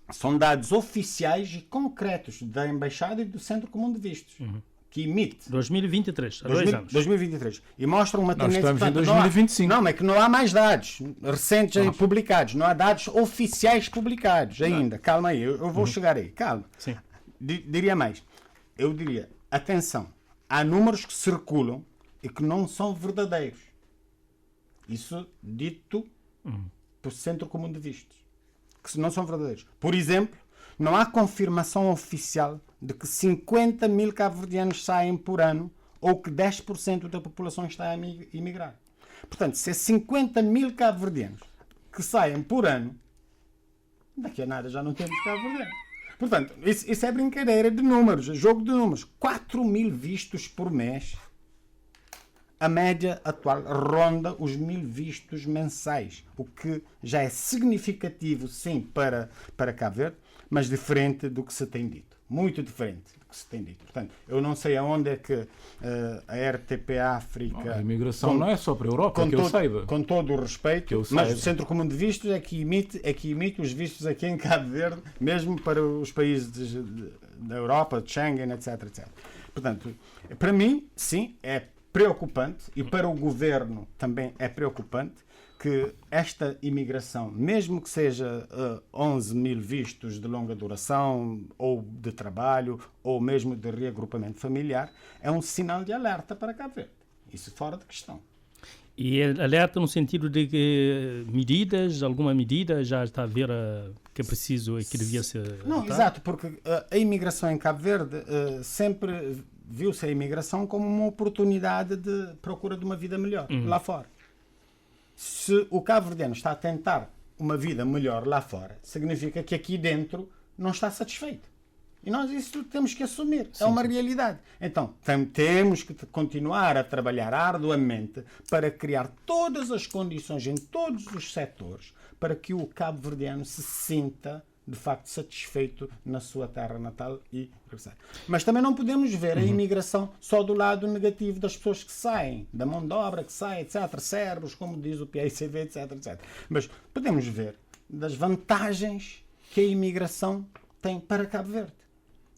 são dados oficiais e concretos da Embaixada e do Centro Comum de Vistos, que emite. 2023, há 2 anos. 2023. E mostra uma tendência... Nós estamos em 2025. Não, é que não há mais dados recentes publicados. Não há dados oficiais publicados ainda. Calma aí, eu vou chegar aí. Calma. Sim. Diria mais. Eu diria, atenção, há números que circulam e que não são verdadeiros. Isso dito por Centro Comum de Vistos. Que não são verdadeiros. Por exemplo, não há confirmação oficial de que 50 mil cabo-verdianos saem por ano ou que 10% da população está a emigrar. Portanto, se é 50 mil cabo-verdianos que saem por ano, daqui a nada já não temos cabo-verdianos. Portanto, isso é brincadeira de números, jogo de números. 4 mil vistos por mês. A média atual ronda os 1.000 vistos mensais, o que já é significativo, sim, para Cabo Verde, mas diferente do que se tem dito. Muito diferente do que se tem dito. Portanto, eu não sei aonde é que a RTP África... A imigração não é só para a Europa, que eu saiba. Com todo o respeito, mas o Centro Comum de Vistos é que emite os vistos aqui em Cabo Verde, mesmo para os países da Europa, de Schengen, etc, etc. Portanto, para mim, sim, é preocupante, e para o governo também é preocupante, que esta imigração, mesmo que seja 11 mil vistos de longa duração, ou de trabalho, ou mesmo de reagrupamento familiar, é um sinal de alerta para Cabo Verde. Isso fora de questão. E alerta no sentido de que alguma medida já está a ver que é preciso e que devia ser... Não, exato, porque a imigração em Cabo Verde sempre viu-se a imigração como uma oportunidade de procura de uma vida melhor lá fora. Se o cabo-verdiano está a tentar uma vida melhor lá fora, significa que aqui dentro não está satisfeito. E nós isso temos que assumir. É uma realidade. Então, temos que continuar a trabalhar arduamente para criar todas as condições em todos os setores para que o cabo-verdiano se sinta de facto satisfeito na sua terra natal e regressar. Mas também não podemos ver a imigração só do lado negativo das pessoas que saem, da mão de obra que sai, etc., cérebros, como diz o PICV, etc., etc. Mas podemos ver das vantagens que a imigração tem para Cabo Verde.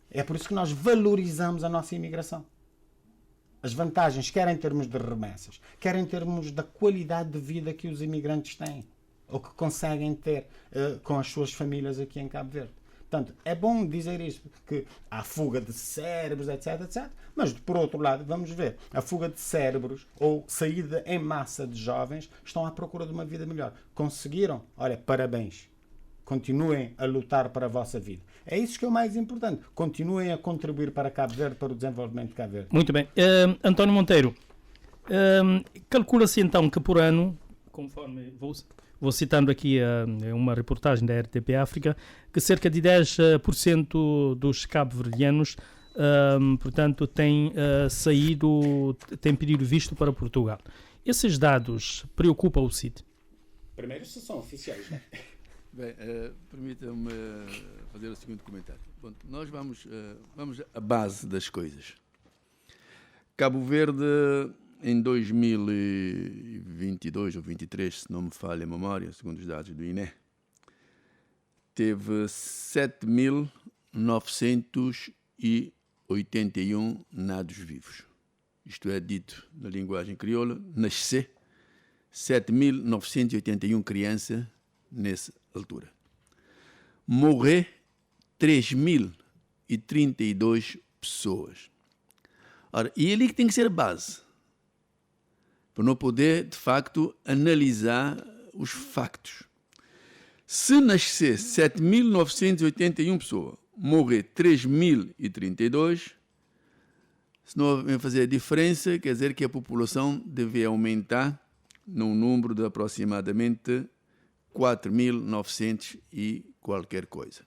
É por isso que nós valorizamos a nossa imigração. As vantagens, quer em termos de remessas, quer em termos da qualidade de vida que os imigrantes têm, ou que conseguem ter com as suas famílias aqui em Cabo Verde. Portanto, é bom dizer isso, que há fuga de cérebros, etc, etc. Mas, por outro lado, vamos ver, a fuga de cérebros ou saída em massa de jovens estão à procura de uma vida melhor. Conseguiram? Olha, parabéns. Continuem a lutar para a vossa vida. É isso que é o mais importante. Continuem a contribuir para Cabo Verde, para o desenvolvimento de Cabo Verde. Muito bem. António Monteiro, calcula-se então que por ano, conforme vou citando aqui uma reportagem da RTP África, que cerca de 10% dos cabo-verdianos, portanto, têm pedido visto para Portugal. Esses dados preocupam o CID? Primeiro, se são oficiais, não é? Bem, permita-me fazer o seguinte comentário. Bom, nós vamos à base das coisas. Cabo Verde, em 2022 ou 2023, se não me falha a memória, segundo os dados do INE, teve 7.981 nados vivos. Isto é, dito na linguagem crioula, nascer 7.981 crianças nessa altura. Morrer 3.032 pessoas. Ora, e ali que tem que ser a base, para não poder, de facto, analisar os factos. Se nascer 7.981 pessoas, morrer 3.032, se não fazer a diferença, quer dizer que a população deve aumentar num número de aproximadamente 4.900 e qualquer coisa.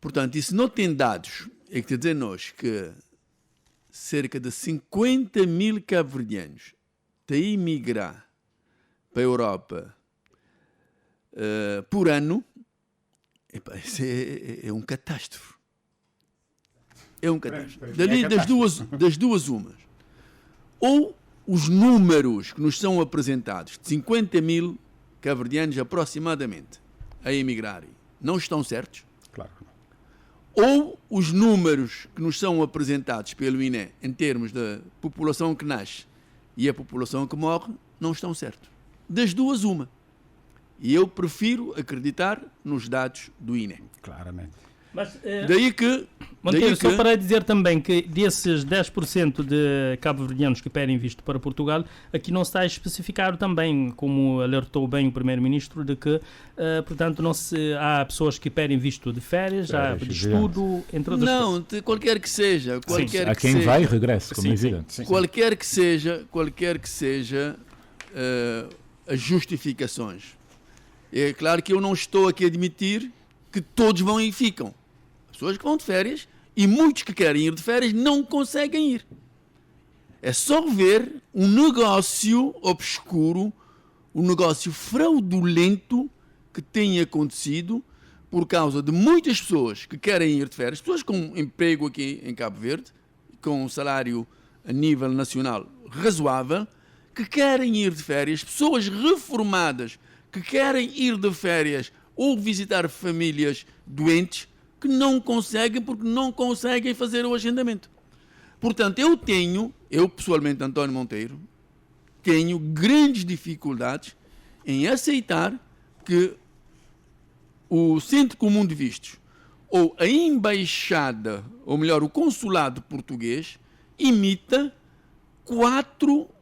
Portanto, isso não tem dados, é que dizer-nos que cerca de 50 mil cabo-verdianos estão a emigrar para a Europa por ano, isso é um catástrofe. É um catástrofe. Dali das duas umas. Ou os números que nos são apresentados, de 50 mil cabo-verdianos aproximadamente a emigrarem, não estão certos? Claro que não. Ou os números que nos são apresentados pelo INE em termos da população que nasce e a população que morre não estão certos. Das duas, uma. E eu prefiro acreditar nos dados do INE. Claramente. Mas, Monteiro, só para dizer também que desses 10% de cabo-verdianos que pedem visto para Portugal, aqui não está especificado também, como alertou bem o Primeiro-Ministro, de que, portanto, há pessoas que pedem visto de férias, há de estudo, entre outras coisas. Não, qualquer que seja. Há quem vai e regresse, como é evidente. Qualquer que seja as justificações. É claro que eu não estou aqui a admitir que todos vão e ficam. Pessoas que vão de férias e muitos que querem ir de férias não conseguem ir. É só ver um negócio obscuro, um negócio fraudulento que tem acontecido por causa de muitas pessoas que querem ir de férias, pessoas com emprego aqui em Cabo Verde, com um salário a nível nacional razoável, que querem ir de férias, pessoas reformadas que querem ir de férias ou visitar famílias doentes, que não conseguem porque não conseguem fazer o agendamento. Portanto, eu pessoalmente, António Monteiro, tenho grandes dificuldades em aceitar que o Centro Comum de Vistos ou a Embaixada, ou melhor, o Consulado Português, imita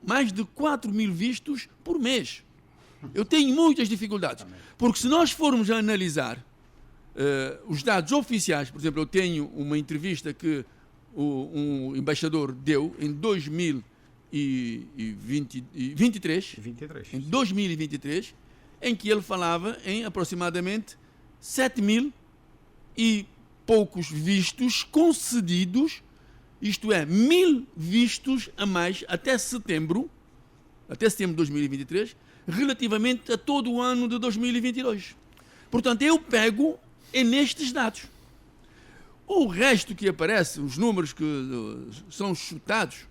mais de 4.000 vistos por mês. Eu tenho muitas dificuldades, porque se nós formos a analisar os dados oficiais, por exemplo, eu tenho uma entrevista que um embaixador deu em 2023, em 2023, em que ele falava em aproximadamente 7.000 e poucos vistos concedidos, isto é, 1.000 vistos a mais até setembro de 2023, relativamente a todo o ano de 2022. Portanto, eu pego nestes dados. O resto que aparece, os números que são chutados,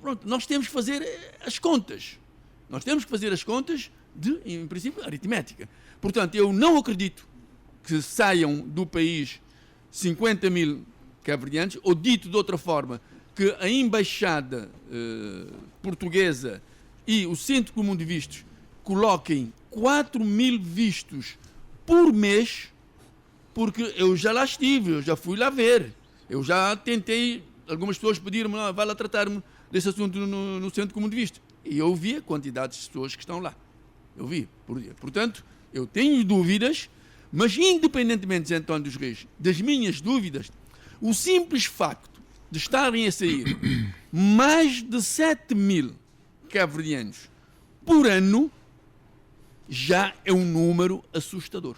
pronto, nós temos que fazer as contas. Nós temos que fazer as contas em princípio, aritmética. Portanto, eu não acredito que saiam do país 50 mil cabo-verdianos, ou dito de outra forma, que a Embaixada Portuguesa e o Centro Comum de Vistos coloquem 4.000 vistos por mês, porque eu já lá estive, eu já fui lá ver, eu já tentei, algumas pessoas pediram-me, vai lá tratar-me desse assunto no Centro Comum de Vistos, e eu vi a quantidade de pessoas que estão lá, eu vi por dia. Portanto, eu tenho dúvidas, mas independentemente, António dos Reis, das minhas dúvidas, o simples facto de estarem a sair mais de 7.000 cabo-verdianos por ano já é um número assustador.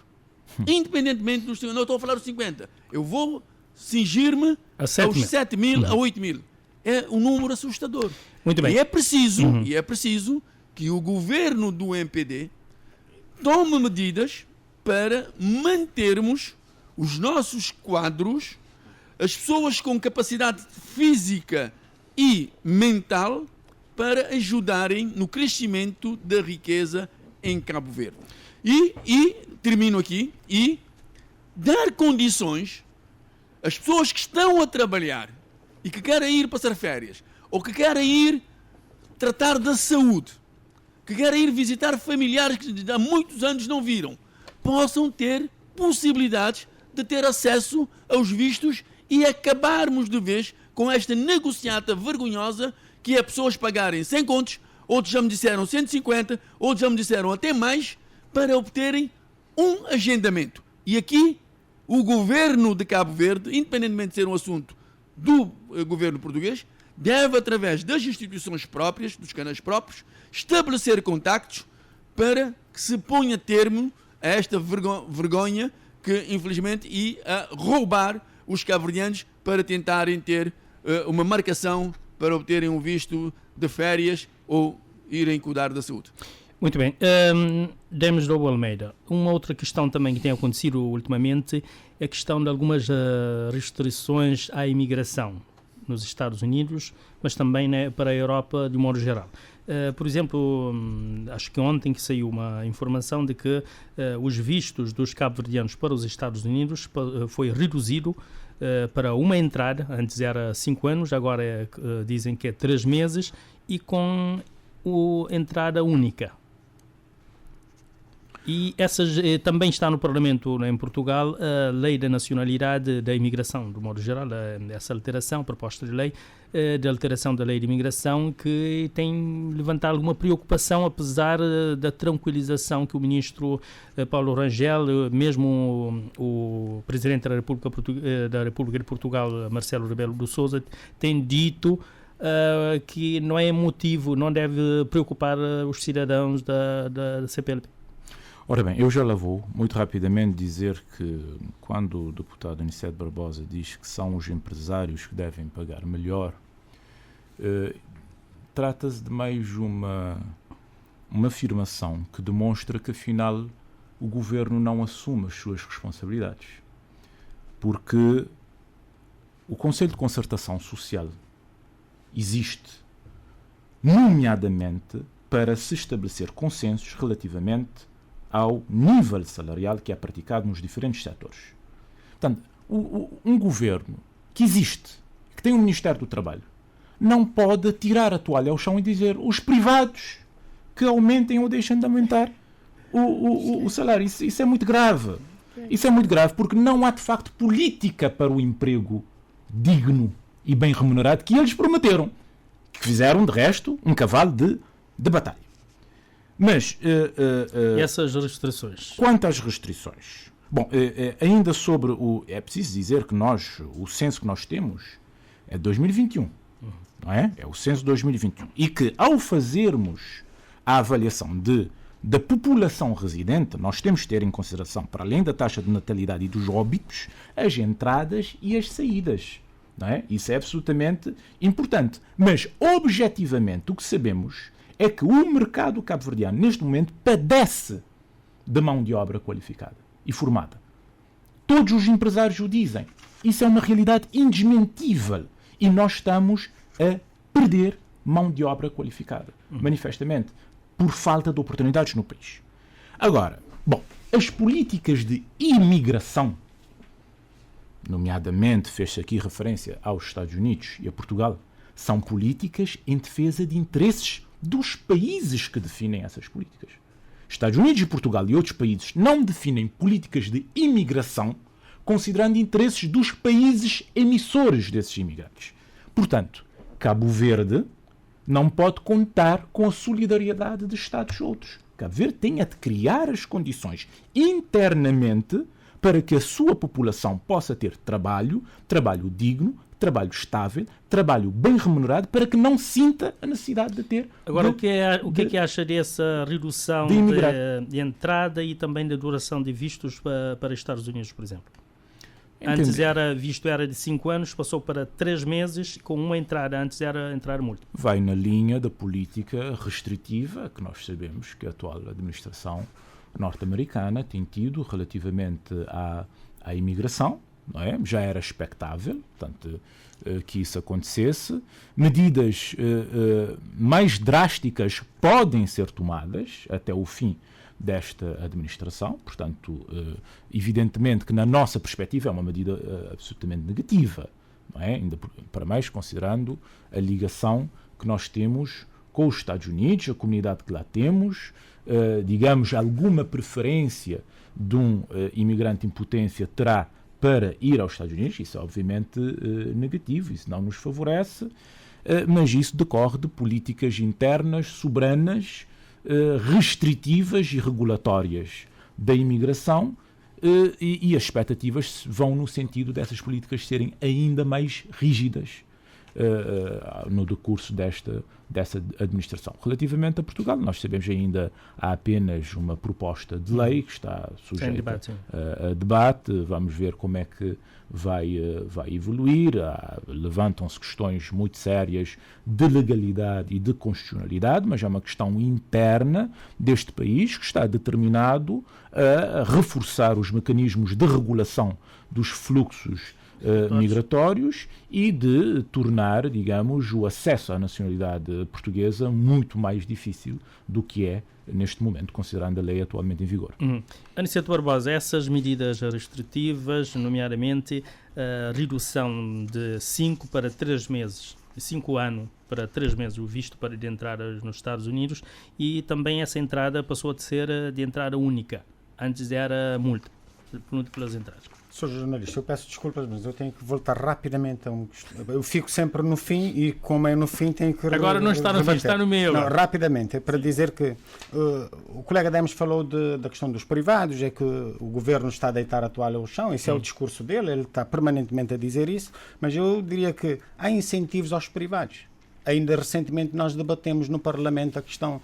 Independentemente dos... Não estou a falar dos 50. Eu vou cingir-me aos 7 mil a 8 mil. É um número assustador. Muito bem. E é preciso que o governo do MPD tome medidas para mantermos os nossos quadros, as pessoas com capacidade física e mental, para ajudarem no crescimento da riqueza em Cabo Verde. E termino aqui, e dar condições às pessoas que estão a trabalhar e que querem ir passar férias, ou que querem ir tratar da saúde, que querem ir visitar familiares que há muitos anos não viram, possam ter possibilidades de ter acesso aos vistos e acabarmos de vez com esta negociata vergonhosa que é pessoas pagarem 100 contos, outros já me disseram 150, outros já me disseram até mais, para obterem um agendamento. E aqui o governo de Cabo Verde, independentemente de ser um assunto do governo português, deve, através das instituições próprias, dos canais próprios, estabelecer contactos para que se ponha termo a esta vergonha que, infelizmente, ia a roubar os cabo-verdianos para tentarem ter uma marcação para obterem um visto de férias ou irem cuidar da saúde. Muito bem. Demos do Almeida. Uma outra questão também que tem acontecido ultimamente é a questão de algumas restrições à imigração nos Estados Unidos, mas também, né, para a Europa de um modo geral. Por exemplo, acho que ontem que saiu uma informação de que os vistos dos cabo-verdianos para os Estados Unidos foi reduzido para uma entrada. Antes era 5 anos, agora dizem que é 3 meses e com entrada única. E também está no Parlamento, em Portugal, a lei da nacionalidade da imigração, de modo geral, essa alteração, proposta de lei de alteração da lei de imigração, que tem levantado alguma preocupação, apesar da tranquilização que o ministro Paulo Rangel, mesmo o presidente da República de Portugal, Marcelo Rebelo de Sousa, tem dito que não é motivo, não deve preocupar os cidadãos da CPLP. Ora bem, eu já lá vou muito rapidamente dizer que quando o deputado Aniceto Barbosa diz que são os empresários que devem pagar melhor, trata-se de mais uma afirmação que demonstra que afinal o governo não assume as suas responsabilidades. Porque o Conselho de Concertação Social existe, nomeadamente, para se estabelecer consensos relativamente ao nível salarial que é praticado nos diferentes setores. Portanto, um governo que existe, que tem um Ministério do Trabalho, não pode tirar a toalha ao chão e dizer os privados que aumentem ou deixem de aumentar o salário. Isso é muito grave. Isso é muito grave porque não há, de facto, política para o emprego digno e bem remunerado que eles prometeram. Que fizeram, de resto, um cavalo de batalha. Mas... essas restrições? Quanto às restrições? Bom, ainda sobre o... É preciso dizer que o censo que nós temos é de 2021. Não é? É o censo de 2021. E que, ao fazermos a avaliação da população residente, nós temos de ter em consideração, para além da taxa de natalidade e dos óbitos, as entradas e as saídas. Não é? Isso é absolutamente importante. Mas, objetivamente, o que sabemos é que o mercado cabo-verdiano, neste momento, padece de mão de obra qualificada e formada. Todos os empresários o dizem. Isso é uma realidade indesmentível. E nós estamos a perder mão de obra qualificada, manifestamente, por falta de oportunidades no país. Agora, bom, as políticas de imigração, nomeadamente fez-se aqui referência aos Estados Unidos e a Portugal, são políticas em defesa de interesses dos países que definem essas políticas. Estados Unidos e Portugal e outros países não definem políticas de imigração considerando interesses dos países emissores desses imigrantes. Portanto, Cabo Verde não pode contar com a solidariedade de Estados outros. Cabo Verde tem de criar as condições internamente para que a sua população possa ter trabalho digno, trabalho estável, trabalho bem remunerado, para que não sinta a necessidade de ter... Agora, o que é que acha dessa redução de entrada e também da duração de vistos para Estados Unidos, por exemplo? Antes visto era de 5 anos, passou para 3 meses, com uma entrada, antes era entrar muito. Vai na linha da política restritiva que nós sabemos que a atual administração norte-americana tem tido relativamente à imigração, não é? Já era expectável, portanto, que isso acontecesse. Medidas mais drásticas podem ser tomadas até o fim desta administração, portanto, evidentemente que na nossa perspectiva é uma medida absolutamente negativa, não é? Ainda para mais considerando a ligação que nós temos com os Estados Unidos, a comunidade que lá temos, digamos, alguma preferência de um imigrante em potência terá para ir aos Estados Unidos, isso é obviamente negativo, isso não nos favorece, mas isso decorre de políticas internas, soberanas, restritivas e regulatórias da imigração, e as expectativas vão no sentido dessas políticas serem ainda mais rígidas no decurso dessa administração. Relativamente a Portugal, nós sabemos ainda há apenas uma proposta de lei que está sujeita a debate, vamos ver como é que vai evoluir. Levantam-se questões muito sérias de legalidade e de constitucionalidade, mas é uma questão interna deste país que está determinado a reforçar os mecanismos de regulação dos fluxos migratórios e de tornar, digamos, o acesso à nacionalidade portuguesa muito mais difícil do que é neste momento, considerando a lei atualmente em vigor. Aniceto Barbosa, essas medidas restritivas, nomeadamente a redução de 5 para 3 meses, 5 anos para 3 meses o visto para de entrar nos Estados Unidos, e também essa entrada passou a ser de entrada única. Antes era múltiplas entradas. Sou jornalista, eu peço desculpas, mas eu tenho que voltar rapidamente a eu fico sempre no fim, e como é no fim tenho que... Agora não está no fim, está no meio. Não, rapidamente, é para dizer que o colega Demos falou da questão dos privados, é que o governo está a deitar a toalha ao chão, esse é o discurso dele, ele está permanentemente a dizer isso, mas eu diria que há incentivos aos privados. Ainda recentemente nós debatemos no Parlamento a questão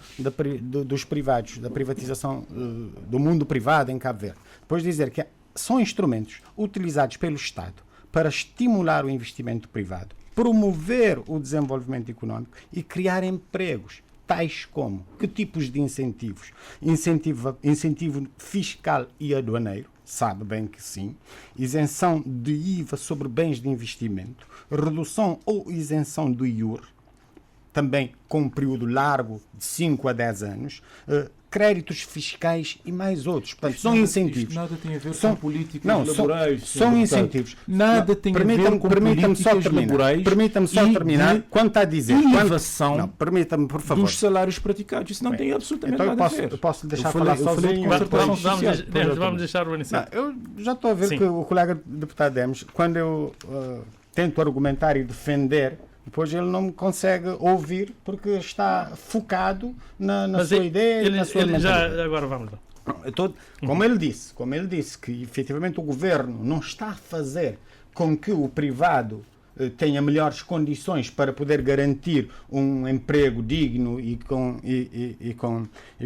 dos privados, da privatização do mundo privado em Cabo Verde. Depois dizer que são instrumentos utilizados pelo Estado para estimular o investimento privado, promover o desenvolvimento económico e criar empregos, tais como que tipos de incentivos? Incentivo fiscal e aduaneiro, sabe bem que sim, isenção de IVA sobre bens de investimento, redução ou isenção do IUR, também com um período largo de 5 a 10 anos, créditos fiscais e mais outros. Portanto, são incentivos. Isto nada tem a ver com políticas laborais. São incentivos. Nada tem a ver com políticas laborais. Permita-me só terminar. Quando está a dizer... Elevação permita-me, por favor. dos salários praticados. Isso não tem absolutamente nada a ver. Eu posso deixar falar sozinho. Vamos deixar o Aniceto. Eu já estou a ver que o colega deputado Demos, quando eu tento argumentar e defender, depois ele não me consegue ouvir porque está focado na sua ideia e na sua mentalidade. Agora vamos lá. Como ele disse que efetivamente o governo não está a fazer com que o privado tenha melhores condições para poder garantir um emprego digno e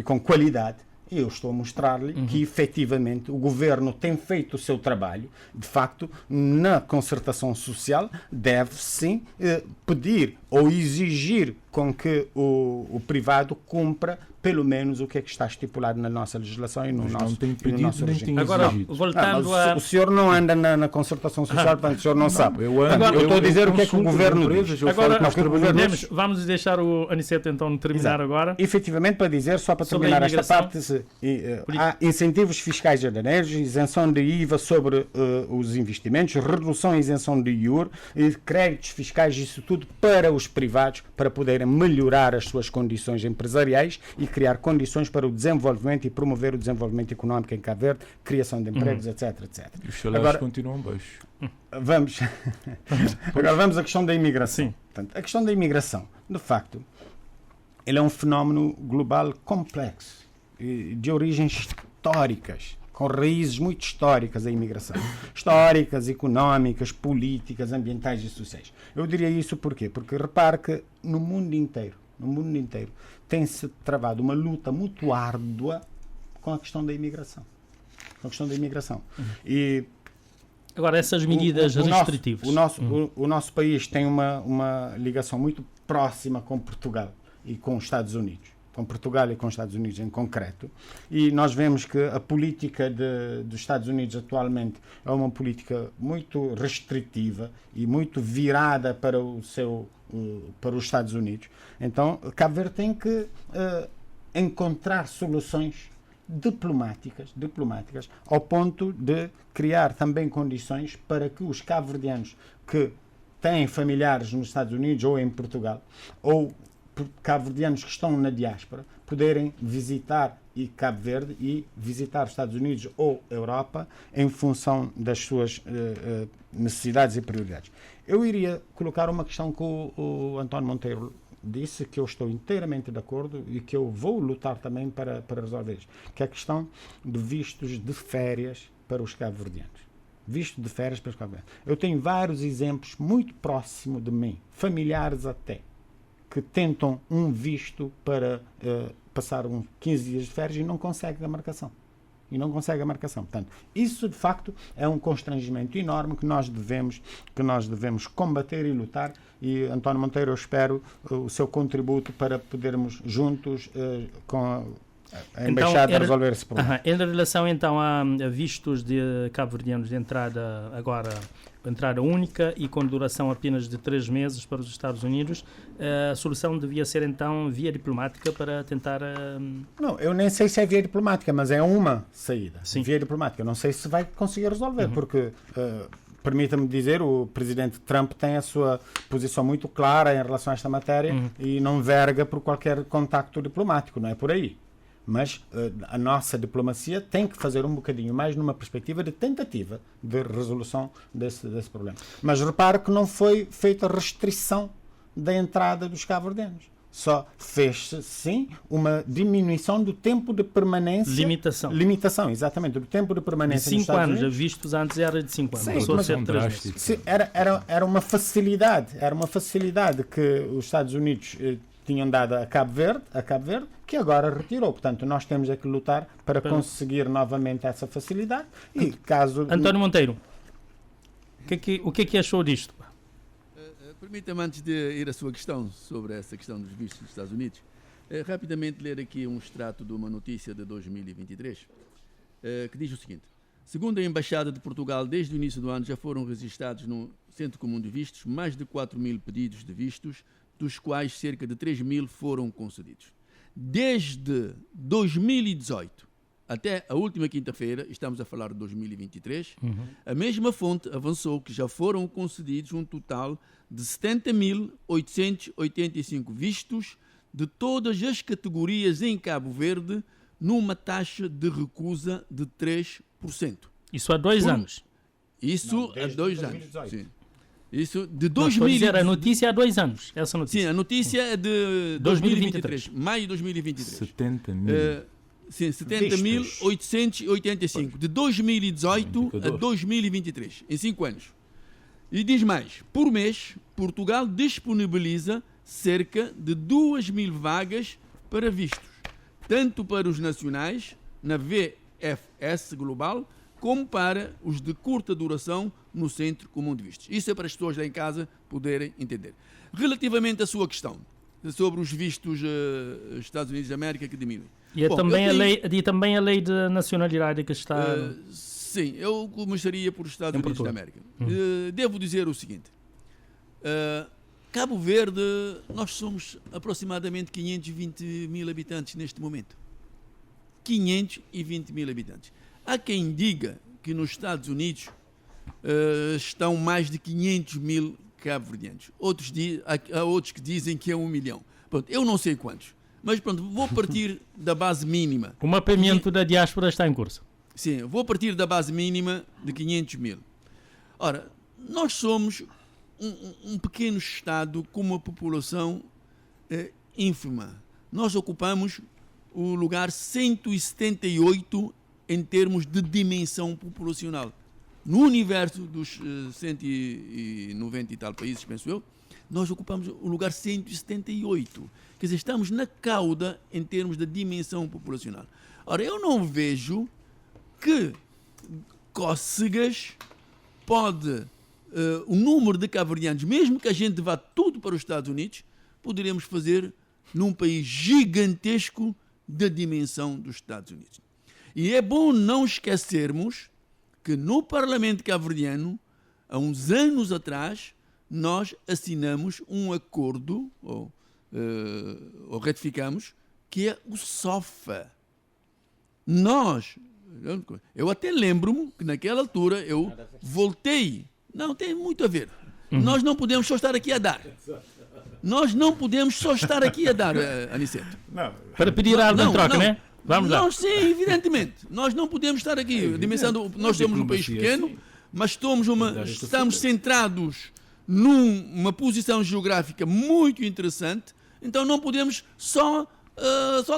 com qualidade. Eu estou a mostrar-lhe que, efetivamente, o governo tem feito o seu trabalho. De facto, na concertação social, deve, sim, pedir ou exigir com que o privado cumpra pelo menos o que é que está estipulado na nossa legislação e no nosso regime. Agora, voltando o senhor não anda na concertação social, portanto, o senhor não sabe. Eu estou a dizer o que é que o governo diz. Agora, vamos deixar o Aniceto então terminar agora. Efetivamente, para dizer, só para terminar esta parte, há incentivos fiscais aduaneiros, isenção de IVA sobre os investimentos, redução e isenção de IUR, créditos fiscais, isso tudo para os privados, para poderem melhorar as suas condições empresariais e criar condições para o desenvolvimento e promover o desenvolvimento económico em Cabo Verde, criação de empregos, etc. E os salários continuam baixos. Agora vamos à questão da imigração. Portanto, a questão da imigração, de facto, ele é um fenómeno global complexo, de origens históricas, com raízes muito históricas a imigração. Históricas, económicas, políticas, ambientais e sociais. Eu diria isso porquê? Porque repare que no mundo inteiro, tem-se travado uma luta muito árdua com a questão da imigração. E agora, essas medidas restritivas. O nosso país tem uma ligação muito próxima com Portugal e com os Estados Unidos. Com Portugal e com os Estados Unidos em concreto. E nós vemos que a política dos Estados Unidos atualmente é uma política muito restritiva e muito virada para os Estados Unidos. Então, Cabo Verde tem que encontrar soluções diplomáticas, ao ponto de criar também condições para que os cabo-verdianos que têm familiares nos Estados Unidos ou em Portugal, ou cabo-verdianos que estão na diáspora, poderem visitar Cabo Verde e visitar os Estados Unidos ou Europa em função das suas necessidades e prioridades. Eu iria colocar uma questão que o António Monteiro disse, que eu estou inteiramente de acordo e que eu vou lutar também para resolver isto, que é a questão de vistos de férias para os cabo-verdianos. Visto de férias para os cabo-verdianos. Eu tenho vários exemplos muito próximos de mim, familiares até, que tentam um visto para passar uns 15 dias de férias e não conseguem a marcação. Portanto, isso de facto é um constrangimento enorme que nós devemos combater e lutar. E, António Monteiro, eu espero o seu contributo para podermos juntos com a Embaixada resolver esse problema. Em relação então a vistos de cabo-verdianos de entrada única e com duração apenas de 3 meses para os Estados Unidos, a solução devia ser então via diplomática para tentar... Não, eu nem sei se é via diplomática, mas é uma saída. Sim. Via diplomática. Eu não sei se vai conseguir resolver, porque... permita-me dizer, o presidente Trump tem a sua posição muito clara em relação a esta matéria e não verga por qualquer contacto diplomático, não é por aí. Mas a nossa diplomacia tem que fazer um bocadinho mais numa perspectiva de tentativa de resolução desse problema. Mas repare que não foi feita restrição da entrada dos cabo-verdianos. Só fez-se, sim, uma diminuição do tempo de permanência. Limitação, exatamente, do tempo de permanência. De 5 anos, vistos antes era de 5 anos. Sim, passou a ser 3 meses. Sim, era uma facilidade que os Estados Unidos tinham dado a Cabo Verde, que agora retirou. Portanto, nós temos é que lutar para conseguir novamente essa facilidade. E caso... António Monteiro, o que é que achou disto? Permita-me, antes de ir à sua questão sobre essa questão dos vistos dos Estados Unidos, rapidamente ler aqui um extrato de uma notícia de 2023, que diz o seguinte: segundo a Embaixada de Portugal, desde o início do ano já foram registrados no Centro Comum de Vistos mais de 4.000 pedidos de vistos, dos quais cerca de 3.000 foram concedidos. Desde 2018 até a última quinta-feira, estamos a falar de 2023, a mesma fonte avançou que já foram concedidos um total de 70.885 vistos de todas as categorias em Cabo Verde, numa taxa de recusa de 3%. Isso há 2 anos? Isso há 2 anos, sim. Isso de 2000. A notícia há 2 anos. Essa notícia. Sim, a notícia é de 2023. Maio de 2023. 70 mil. Sim, 70.885. De 2018 a 2023. Em 5 anos. E diz mais: por mês, Portugal disponibiliza cerca de 2.000 vagas para vistos, tanto para os nacionais, na VFS Global, como para os de curta duração no Centro Comum de Vistos. Isso é para as pessoas lá em casa poderem entender. Relativamente à sua questão sobre os vistos Estados Unidos da América que diminuem. E também a lei de nacionalidade que está... sim, eu começaria por Estados Unidos da América. Devo dizer o seguinte. Cabo Verde, nós somos aproximadamente 520 mil habitantes neste momento. 520 mil habitantes. Há quem diga que nos Estados Unidos estão mais de 500 mil cabo-verdianos. Há outros que dizem que é 1 milhão. Pronto, eu não sei quantos. Mas pronto, vou partir da base mínima. O mapeamento da diáspora está em curso. Sim, vou partir da base mínima de 500 mil. Ora, nós somos um pequeno Estado com uma população ínfima. Nós ocupamos o lugar 178 em termos de dimensão populacional. No universo dos 190 e tal países, penso eu, nós ocupamos o lugar 178. Quer dizer, estamos na cauda em termos de dimensão populacional. Ora, eu não vejo que cócegas pode o número de cabo-verdianos, mesmo que a gente vá tudo para os Estados Unidos, poderemos fazer num país gigantesco da dimensão dos Estados Unidos. E é bom não esquecermos que no Parlamento cabo-verdiano, há uns anos atrás, nós assinamos um acordo, ou ratificamos, que é o SOFA. Eu até lembro-me que naquela altura eu voltei. Não, tem muito a ver. Nós não podemos só estar aqui a dar. Nós não podemos só estar aqui a dar, Aniceto. Para pedir algo em troca, né? Vamos lá. Sim, evidentemente. Nós não podemos estar aqui. Nós somos um país pequeno, mas estamos centrados numa posição geográfica muito interessante, então não podemos só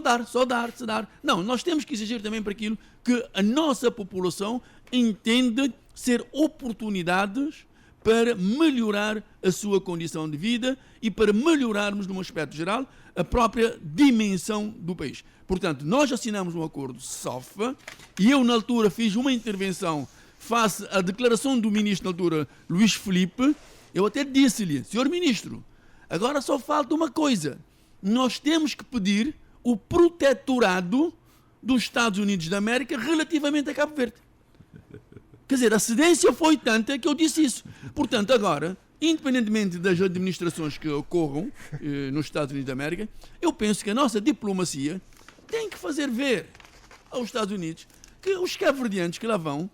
dar. Não, nós temos que exigir também para aquilo que a nossa população entende ser oportunidades para melhorar a sua condição de vida e para melhorarmos, num aspecto geral, a própria dimensão do país. Portanto, nós assinamos um acordo SOFA e eu, na altura, fiz uma intervenção face à declaração do ministro, na altura, Luís Filipe. Eu até disse-lhe, senhor ministro, agora só falta uma coisa. Nós temos que pedir o protetorado dos Estados Unidos da América relativamente a Cabo Verde. Quer dizer, a cedência foi tanta que eu disse isso. Portanto, agora, independentemente das administrações que ocorram nos Estados Unidos da América, eu penso que a nossa diplomacia tem que fazer ver aos Estados Unidos que os cabo-verdianos que lá vão,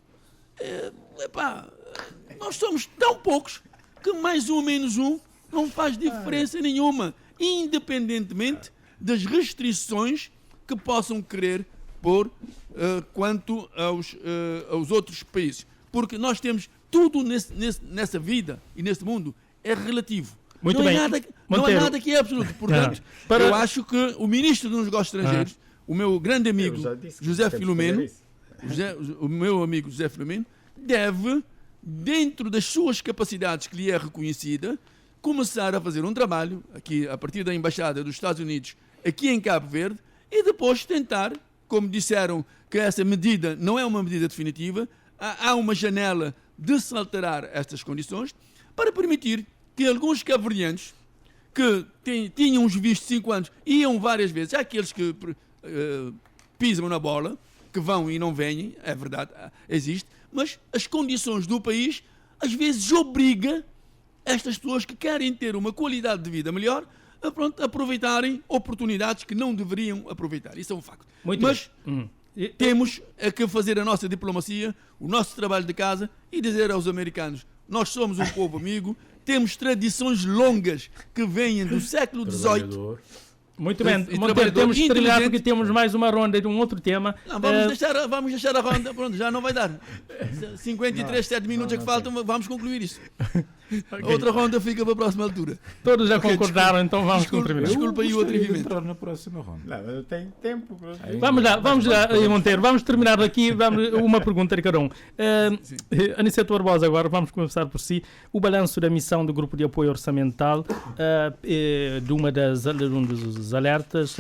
nós somos tão poucos que mais um ou menos um não faz diferença nenhuma, independentemente das restrições que possam querer pôr quanto aos outros países. Porque nós temos tudo nessa vida e nesse mundo é relativo. Muito não bem. Não há nada que é absoluto. Portanto, eu acho que o Ministro dos Negócios Estrangeiros, o meu grande amigo José Filomeno, o meu amigo José Filomeno, deve, dentro das suas capacidades que lhe é reconhecida, começar a fazer um trabalho, aqui a partir da Embaixada dos Estados Unidos, aqui em Cabo Verde, e depois tentar, como disseram que essa medida não é uma medida definitiva, há uma janela de se alterar estas condições, para permitir que alguns cabo-verdianos que tinham os vistos de 5 anos, iam várias vezes, há aqueles que pisam na bola, que vão e não vêm, é verdade, existe, mas as condições do país às vezes obriga estas pessoas que querem ter uma qualidade de vida melhor a aproveitarem oportunidades que não deveriam aproveitar. Isso é um facto. Mas temos que fazer a nossa diplomacia, o nosso trabalho de casa e dizer aos americanos, nós somos um povo amigo, temos tradições longas que vêm do século XVIII. Muito bem, Monteiro, temos que terminar porque temos mais uma ronda de um outro tema. Não, vamos deixar a ronda, pronto, já não vai dar. 7 minutos é que faltam, vamos concluir isso. Okay. Outra ronda fica para a próxima altura. Todos já concordaram, então vamos terminar. Desculpa aí o atrevimento. Na próxima ronda. Não, eu tenho tempo. Vamos lá, Monteiro, vamos terminar aqui. Uma pergunta de cada um. Aniceto Barbosa, agora vamos começar por si. O balanço da missão do Grupo de Apoio Orçamental, de um dos alertas,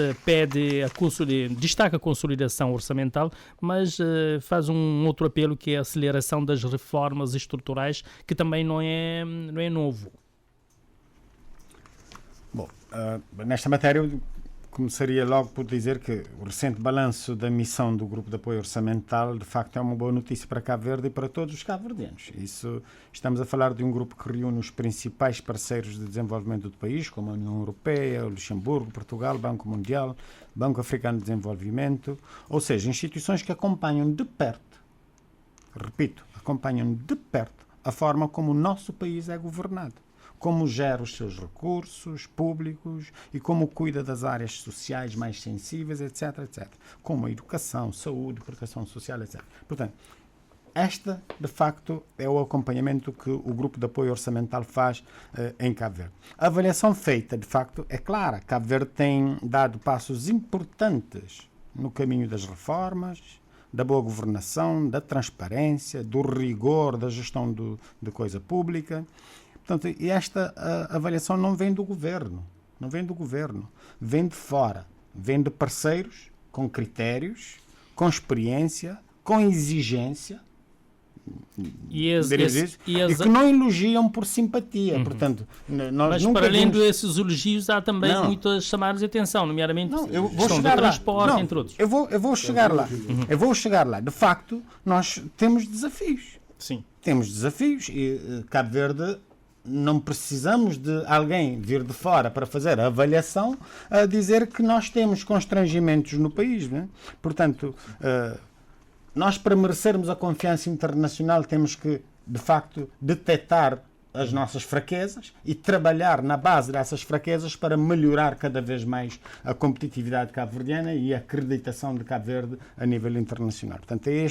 destaca a consolidação orçamental, mas faz um outro apelo que é a aceleração das reformas estruturais, que também não é novo. Bom, nesta matéria eu começaria logo por dizer que o recente balanço da missão do Grupo de Apoio Orçamental de facto é uma boa notícia para Cabo Verde e para todos os cabo-verdianos. Estamos a falar de um grupo que reúne os principais parceiros de desenvolvimento do país, como a União Europeia, o Luxemburgo, Portugal, Banco Mundial, Banco Africano de Desenvolvimento, ou seja, instituições que acompanham de perto, repito, acompanham de perto a forma como o nosso país é governado, como gera os seus recursos públicos e como cuida das áreas sociais mais sensíveis, etc., etc., como a educação, saúde, proteção social, etc. Portanto, esta, de facto, é o acompanhamento que o Grupo de Apoio Orçamental faz em Cabo Verde. A avaliação feita, de facto, é clara. Cabo Verde tem dado passos importantes no caminho das reformas, da boa governação, da transparência, do rigor da gestão de coisa pública. Portanto, e esta avaliação não vem do governo, vem de fora, vem de parceiros com critérios, com experiência, com exigência, e que não elogiam por simpatia. Portanto, mas para além desses elogios há também muitas chamadas de atenção, nomeadamente questão do transporte, entre outros. Eu vou chegar lá. Eu vou chegar lá. De facto, nós temos desafios. Sim. Temos desafios e Cabo Verde não precisamos de alguém vir de fora para fazer a avaliação a dizer que nós temos constrangimentos no país. Né? Portanto, nós, para merecermos a confiança internacional, temos que, de facto, detectar as nossas fraquezas e trabalhar na base dessas fraquezas para melhorar cada vez mais a competitividade cabo-verdiana e a acreditação de Cabo Verde a nível internacional. Portanto, é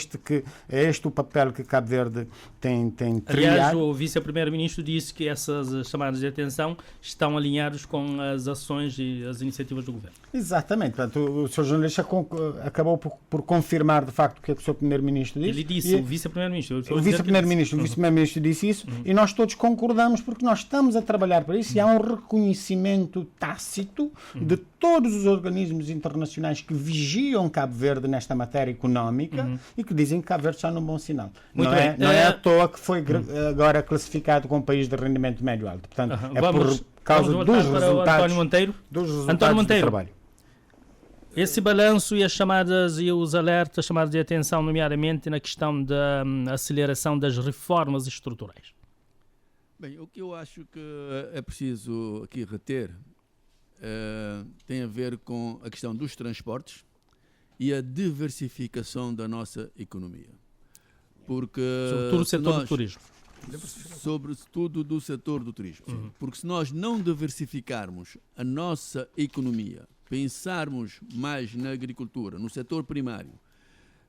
este o papel que Cabo Verde tem trilhado. Aliás, o vice-primeiro-ministro disse que essas chamadas de atenção estão alinhadas com as ações e as iniciativas do governo. Exatamente. Portanto, o Sr. jornalista acabou por confirmar, de facto, o que o Sr. primeiro-ministro disse. Ele disse, o vice-primeiro-ministro. O vice-primeiro-ministro disse isso e nós todos concordamos porque nós estamos a trabalhar para isso e há um reconhecimento tácito de todos os organismos internacionais que vigiam Cabo Verde nesta matéria económica e que dizem que Cabo Verde está num bom sinal. Não é à toa que foi agora classificado como país de rendimento médio alto. Portanto, por causa dos resultados do trabalho. Esse balanço e as chamadas e os alertas, chamadas de atenção, nomeadamente na questão da aceleração das reformas estruturais. Bem, o que eu acho que é preciso aqui reter tem a ver com a questão dos transportes e a diversificação da nossa economia. Porque sobretudo o setor do turismo. Sobretudo do setor do turismo. Porque se nós não diversificarmos a nossa economia, pensarmos mais na agricultura, no setor primário,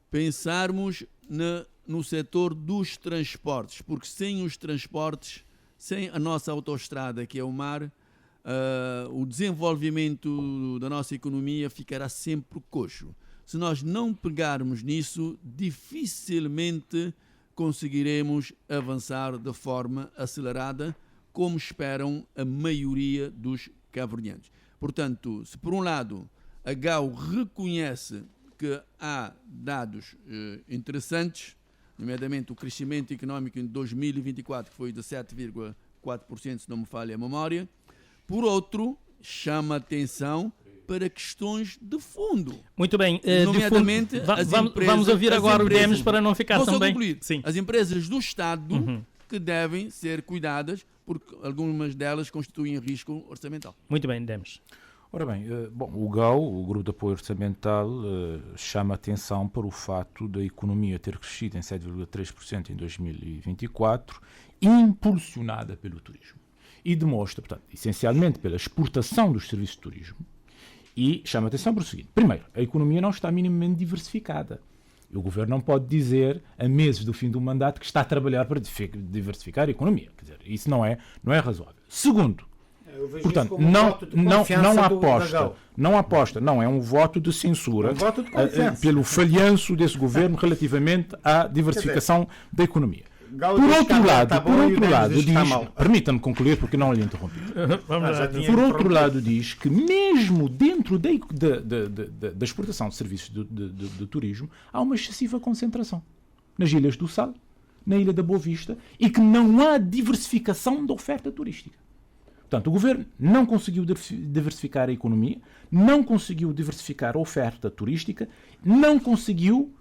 pensarmos no setor dos transportes, porque sem os transportes, sem a nossa autoestrada, que é o mar, o desenvolvimento da nossa economia ficará sempre coxo. Se nós não pegarmos nisso, dificilmente conseguiremos avançar de forma acelerada, como esperam a maioria dos cabo-verdianos. Portanto, se por um lado a GAU reconhece que há dados interessantes, nomeadamente o crescimento económico em 2024, que foi de 7,4%, se não me falha a memória. Por outro, chama atenção para questões de fundo. Muito bem. Nomeadamente, vamos ouvir agora o Demes para não ficar também... Sim. As empresas do Estado que devem ser cuidadas, porque algumas delas constituem risco orçamental. Muito bem, Demes. Ora bem, o GAU, o Grupo de Apoio Orçamental, chama atenção para o facto da economia ter crescido em 7,3% em 2024, impulsionada pelo turismo. E demonstra, portanto, essencialmente pela exportação dos serviços de turismo. E chama atenção para o seguinte: primeiro, a economia não está minimamente diversificada. O governo não pode dizer, a meses do fim do mandato, que está a trabalhar para diversificar a economia. Quer dizer, isso não é razoável. Segundo, portanto, não aposta, é um voto de censura pelo falhanço desse governo relativamente à diversificação da economia. Por outro lado, diz, permita-me concluir porque não lhe interrompi. Por outro lado, diz que mesmo dentro da exportação de serviços de turismo há uma excessiva concentração nas Ilhas do Sal, na Ilha da Boa Vista, e que não há diversificação da oferta turística. Portanto, o governo não conseguiu diversificar a economia, não conseguiu diversificar a oferta turística, não conseguiu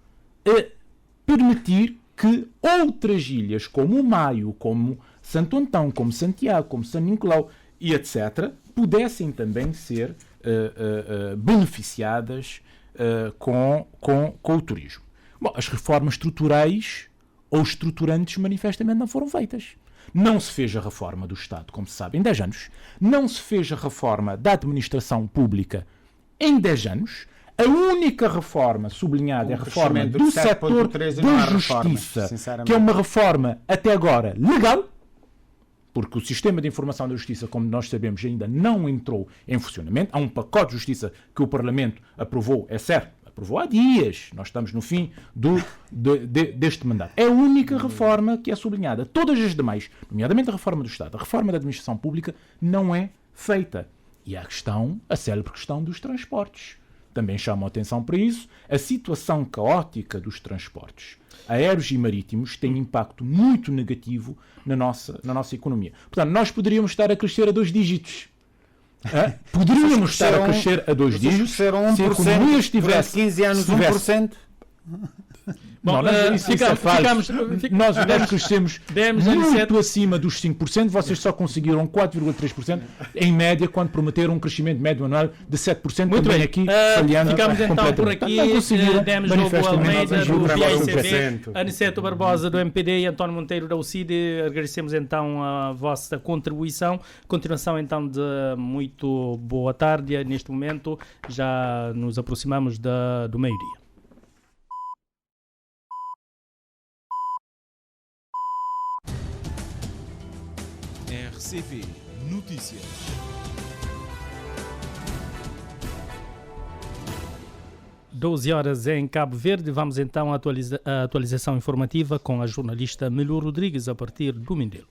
permitir que outras ilhas, como o Maio, como Santo Antão, como Santiago, como São Nicolau e etc., pudessem também ser beneficiadas com o turismo. Bom, as reformas estruturais ou estruturantes manifestamente não foram feitas. Não se fez a reforma do Estado, como se sabe, em 10 anos. Não se fez a reforma da administração pública em 10 anos. A única reforma sublinhada é a reforma do setor da justiça, que é uma reforma até agora legal, porque o sistema de informação da justiça, como nós sabemos, ainda não entrou em funcionamento. Há um pacote de justiça que o Parlamento aprovou, é certo, aprovou há dias. Nós estamos no fim deste mandato. É a única reforma que é sublinhada. Todas as demais, nomeadamente a reforma do Estado, a reforma da administração pública, não é feita. E há a célebre questão dos transportes. Também chamam a atenção para isso. A situação caótica dos transportes aéreos e marítimos tem impacto muito negativo na nossa economia. Portanto, nós poderíamos estar a crescer a 2 dígitos. Poderíamos estar a crescer a 2 dígitos se a economia estivesse 15 anos, 1%. Bom, nós crescemos muito acima dos 5%, vocês só conseguiram 4,3%, em média, quando prometeram um crescimento médio anual de 7%, muito também bem. Aqui falhando. Ficamos então por aqui, demos logo ao Almeida do PICB, Aniceto Barbosa do MPD e António Monteiro da UCID. Agradecemos então a vossa contribuição. Continuação então de muito boa tarde. Neste momento já nos aproximamos do meio-dia. RCP Notícias. Doze horas em Cabo Verde. Vamos então à atualização informativa com a jornalista Melu Rodrigues a partir do Mindelo.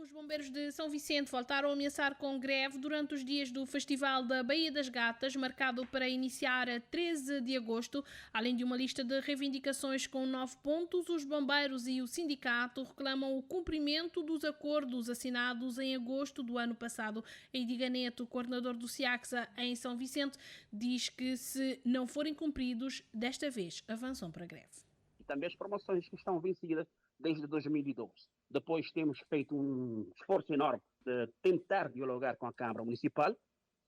Os bombeiros de São Vicente voltaram a ameaçar com greve durante os dias do Festival da Baía das Gatas, marcado para iniciar a 13 de agosto. Além de uma lista de reivindicações com 9 pontos, os bombeiros e o sindicato reclamam o cumprimento dos acordos assinados em agosto do ano passado. Eidiga Neto, coordenador do SIACSA em São Vicente, diz que se não forem cumpridos, desta vez avançam para a greve. E também as promoções que estão vencidas desde 2012. Depois temos feito um esforço enorme de tentar dialogar com a Câmara Municipal.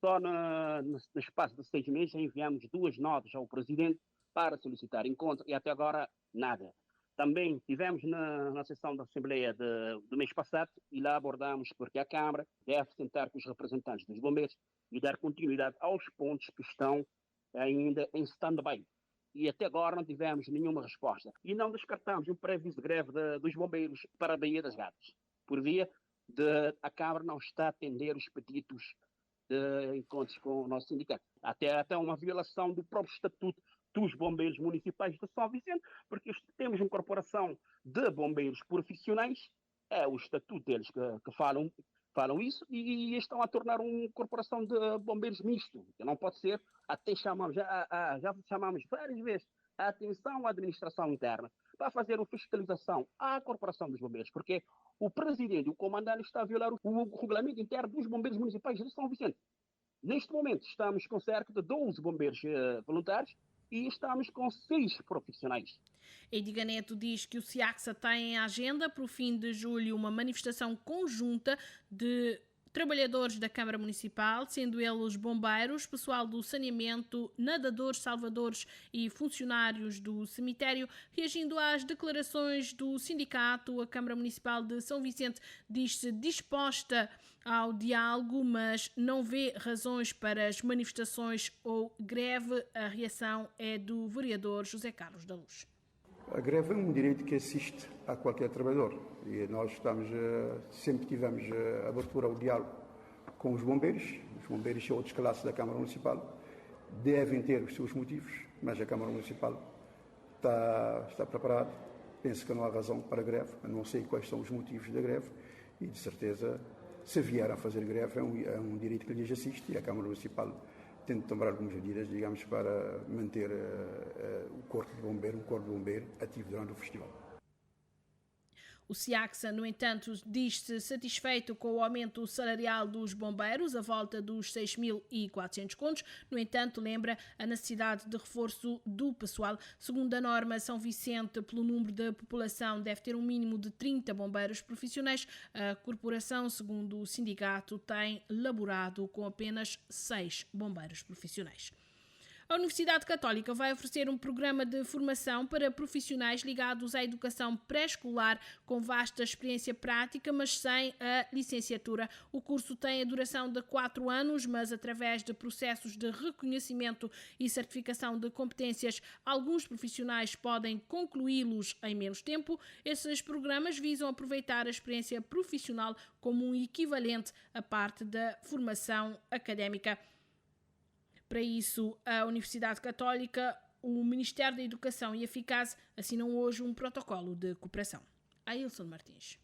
Só no espaço de 6 meses enviamos 2 notas ao Presidente para solicitar encontro e até agora nada. Também tivemos na sessão da Assembleia do mês passado e lá abordamos porque a Câmara deve sentar com os representantes dos bombeiros e dar continuidade aos pontos que estão ainda em stand-by. E até agora não tivemos nenhuma resposta. E não descartamos um pré-aviso de greve dos bombeiros para a Baía das Gatas, por via de a Câmara não está a atender os pedidos de encontros com o nosso sindicato. Até uma violação do próprio estatuto dos bombeiros municipais de São Vicente, porque temos uma corporação de bombeiros profissionais, é o estatuto deles que falam isso, e estão a tornar uma corporação de bombeiros misto, que não pode ser. Até chamamos, já chamamos várias vezes a atenção à administração interna para fazer uma fiscalização à corporação dos bombeiros, porque o presidente e o comandante estão a violar o regulamento interno dos bombeiros municipais de São Vicente. Neste momento estamos com cerca de 12 bombeiros voluntários e estamos com 6 profissionais. Eidiga Neto diz que o SIACSA tem em agenda para o fim de julho uma manifestação conjunta de trabalhadores da Câmara Municipal, sendo eles bombeiros, pessoal do saneamento, nadadores, salvadores e funcionários do cemitério. Reagindo às declarações do sindicato, a Câmara Municipal de São Vicente diz-se disposta ao diálogo, mas não vê razões para as manifestações ou greve. A reação é do vereador José Carlos da Luz. A greve é um direito que assiste a qualquer trabalhador e nós sempre tivemos abertura ao diálogo com os bombeiros. Os bombeiros e outras classes da Câmara Municipal devem ter os seus motivos, mas a Câmara Municipal está preparada. Penso que não há razão para a greve, não sei quais são os motivos da greve e, de certeza, se vier a fazer greve é um direito que lhes assiste e a Câmara Municipal tenta tomar algumas medidas, digamos, para manter um corpo de bombeiro ativo durante o festival. O SIACSA, no entanto, diz-se satisfeito com o aumento salarial dos bombeiros, à volta dos 6.400 contos. No entanto, lembra a necessidade de reforço do pessoal. Segundo a norma, São Vicente, pelo número da população, deve ter um mínimo de 30 bombeiros profissionais. A corporação, segundo o sindicato, tem laborado com apenas 6 bombeiros profissionais. A Universidade Católica vai oferecer um programa de formação para profissionais ligados à educação pré-escolar com vasta experiência prática, mas sem a licenciatura. O curso tem a duração de 4 anos, mas através de processos de reconhecimento e certificação de competências, alguns profissionais podem concluí-los em menos tempo. Esses programas visam aproveitar a experiência profissional como um equivalente à parte da formação académica. Para isso, a Universidade Católica, o Ministério da Educação e a FICAS assinam hoje um protocolo de cooperação. Ailson Martins.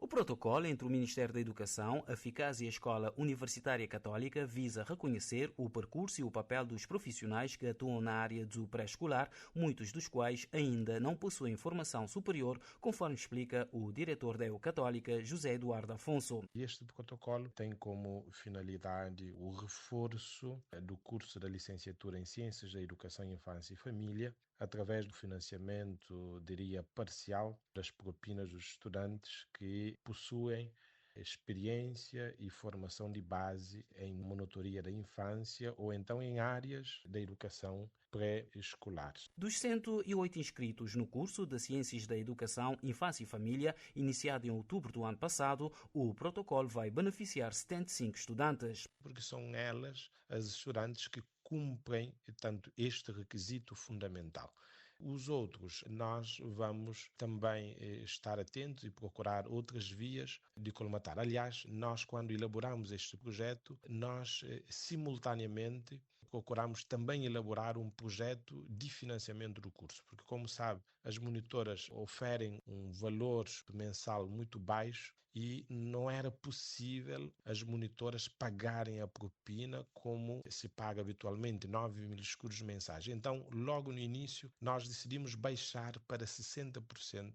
O protocolo entre o Ministério da Educação, a FICAS e a Escola Universitária Católica visa reconhecer o percurso e o papel dos profissionais que atuam na área do pré-escolar, muitos dos quais ainda não possuem formação superior, conforme explica o diretor da EU Católica, José Eduardo Afonso. Este protocolo tem como finalidade o reforço do curso da licenciatura em Ciências da Educação, Infância e Família, através do financiamento, diria, parcial das propinas dos estudantes que possuem experiência e formação de base em monitoria da infância ou então em áreas da educação pré-escolar. Dos 108 inscritos no curso de Ciências da Educação, Infância e Família, iniciado em outubro do ano passado, o protocolo vai beneficiar 75 estudantes. Porque são elas as estudantes que cumprem, tanto, este requisito fundamental. Os outros, nós vamos também estar atentos e procurar outras vias de colmatar. Aliás, nós, quando elaboramos este projeto, nós simultaneamente procuramos também elaborar um projeto de financiamento do curso, porque, como sabe, as monitoras oferem um valor mensal muito baixo e não era possível as monitoras pagarem a propina como se paga habitualmente, 9.000 escudos mensais. Então, logo no início, nós decidimos baixar para 60%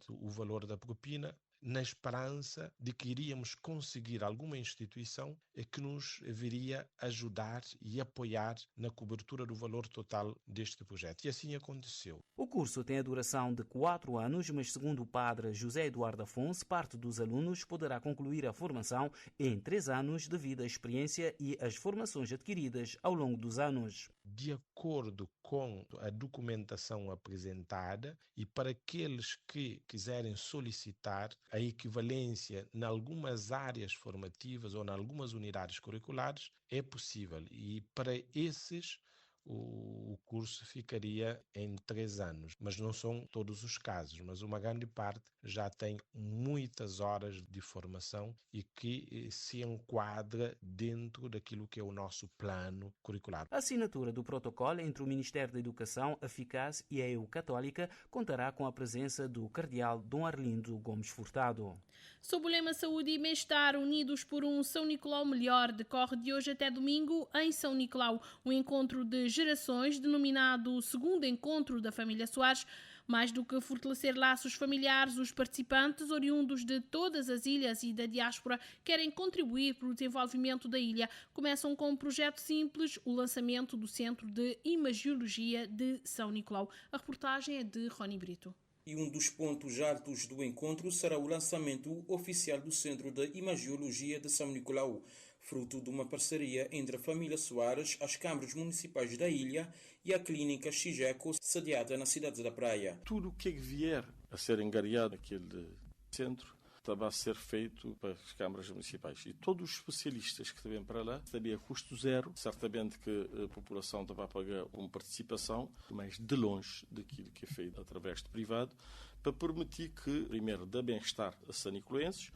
o valor da propina, na esperança de que iríamos conseguir alguma instituição que nos viria ajudar e apoiar na cobertura do valor total deste projeto. E assim aconteceu. O curso tem a duração de 4 anos, mas segundo o padre José Eduardo Afonso, parte dos alunos poderá concluir a formação em 3 anos devido à experiência e às formações adquiridas ao longo dos anos. De acordo com a documentação apresentada e para aqueles que quiserem solicitar a equivalência em algumas áreas formativas ou em algumas unidades curriculares, é possível. E para esses, o curso ficaria em 3 anos. Mas não são todos os casos, mas uma grande parte já tem muitas horas de formação e que se enquadra dentro daquilo que é o nosso plano curricular. A assinatura do protocolo entre o Ministério da Educação, a FICAS e a EU Católica contará com a presença do cardeal Dom Arlindo Gomes Furtado. Sob o lema Saúde e Bem-Estar Unidos por um São Nicolau Melhor, decorre de hoje até domingo em São Nicolau um encontro de gerações denominado Segundo Encontro da Família Soares. Mais do que fortalecer laços familiares, os participantes, oriundos de todas as ilhas e da diáspora, querem contribuir para o desenvolvimento da ilha. Começam com um projeto simples, o lançamento do Centro de Imagiologia de São Nicolau. A reportagem é de Rony Brito. E um dos pontos altos do encontro será o lançamento oficial do Centro de Imagiologia de São Nicolau, fruto de uma parceria entre a família Soares, as câmaras municipais da ilha e a clínica Xigeco, sediada na cidade da Praia. Tudo o que vier a ser angariado naquele centro estava a ser feito para as câmaras municipais. E todos os especialistas que vêm para lá sabia custo zero. Certamente que a população estava a pagar uma participação, mas de longe daquilo que é feito através de privado, para permitir que, primeiro, dê bem-estar a sanicolenses,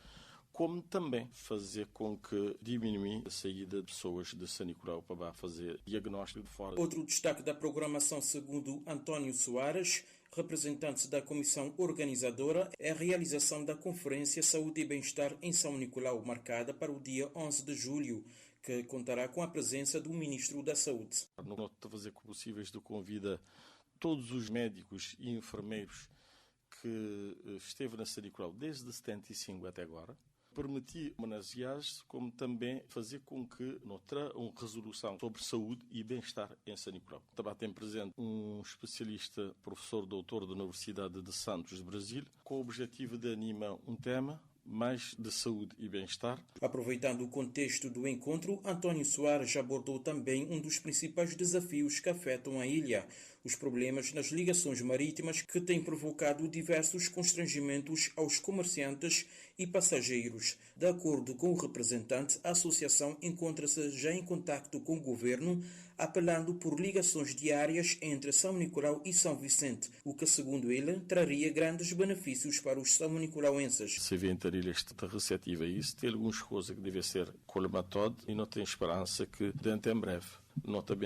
como também fazer com que diminua a saída de pessoas de São Nicolau para fazer diagnóstico de fora. Outro destaque da programação, segundo António Soares, representante da comissão organizadora, é a realização da Conferência Saúde e Bem-Estar em São Nicolau, marcada para o dia 11 de julho, que contará com a presença do Ministro da Saúde. Não fazer possíveis de convida todos os médicos e enfermeiros que esteve na São Nicolau desde 75 até agora, permitir homenagear-se, como também fazer com que não traga uma resolução sobre saúde e bem-estar em São Nicolau. Também tem presente um especialista, professor doutor da Universidade de Santos, de Brasil, com o objetivo de animar um tema mais de saúde e bem-estar. Aproveitando o contexto do encontro, António Soares abordou também um dos principais desafios que afetam a ilha, os problemas nas ligações marítimas que têm provocado diversos constrangimentos aos comerciantes e passageiros. De acordo com o representante, a associação encontra-se já em contacto com o governo, apelando por ligações diárias entre São Nicolau e São Vicente, o que, segundo ele, traria grandes benefícios para os são nicolauenses. Se vê a ilha está receptiva a isso, tem algumas coisas que devem ser colmatadas e não tem esperança que, dentro em breve, notamente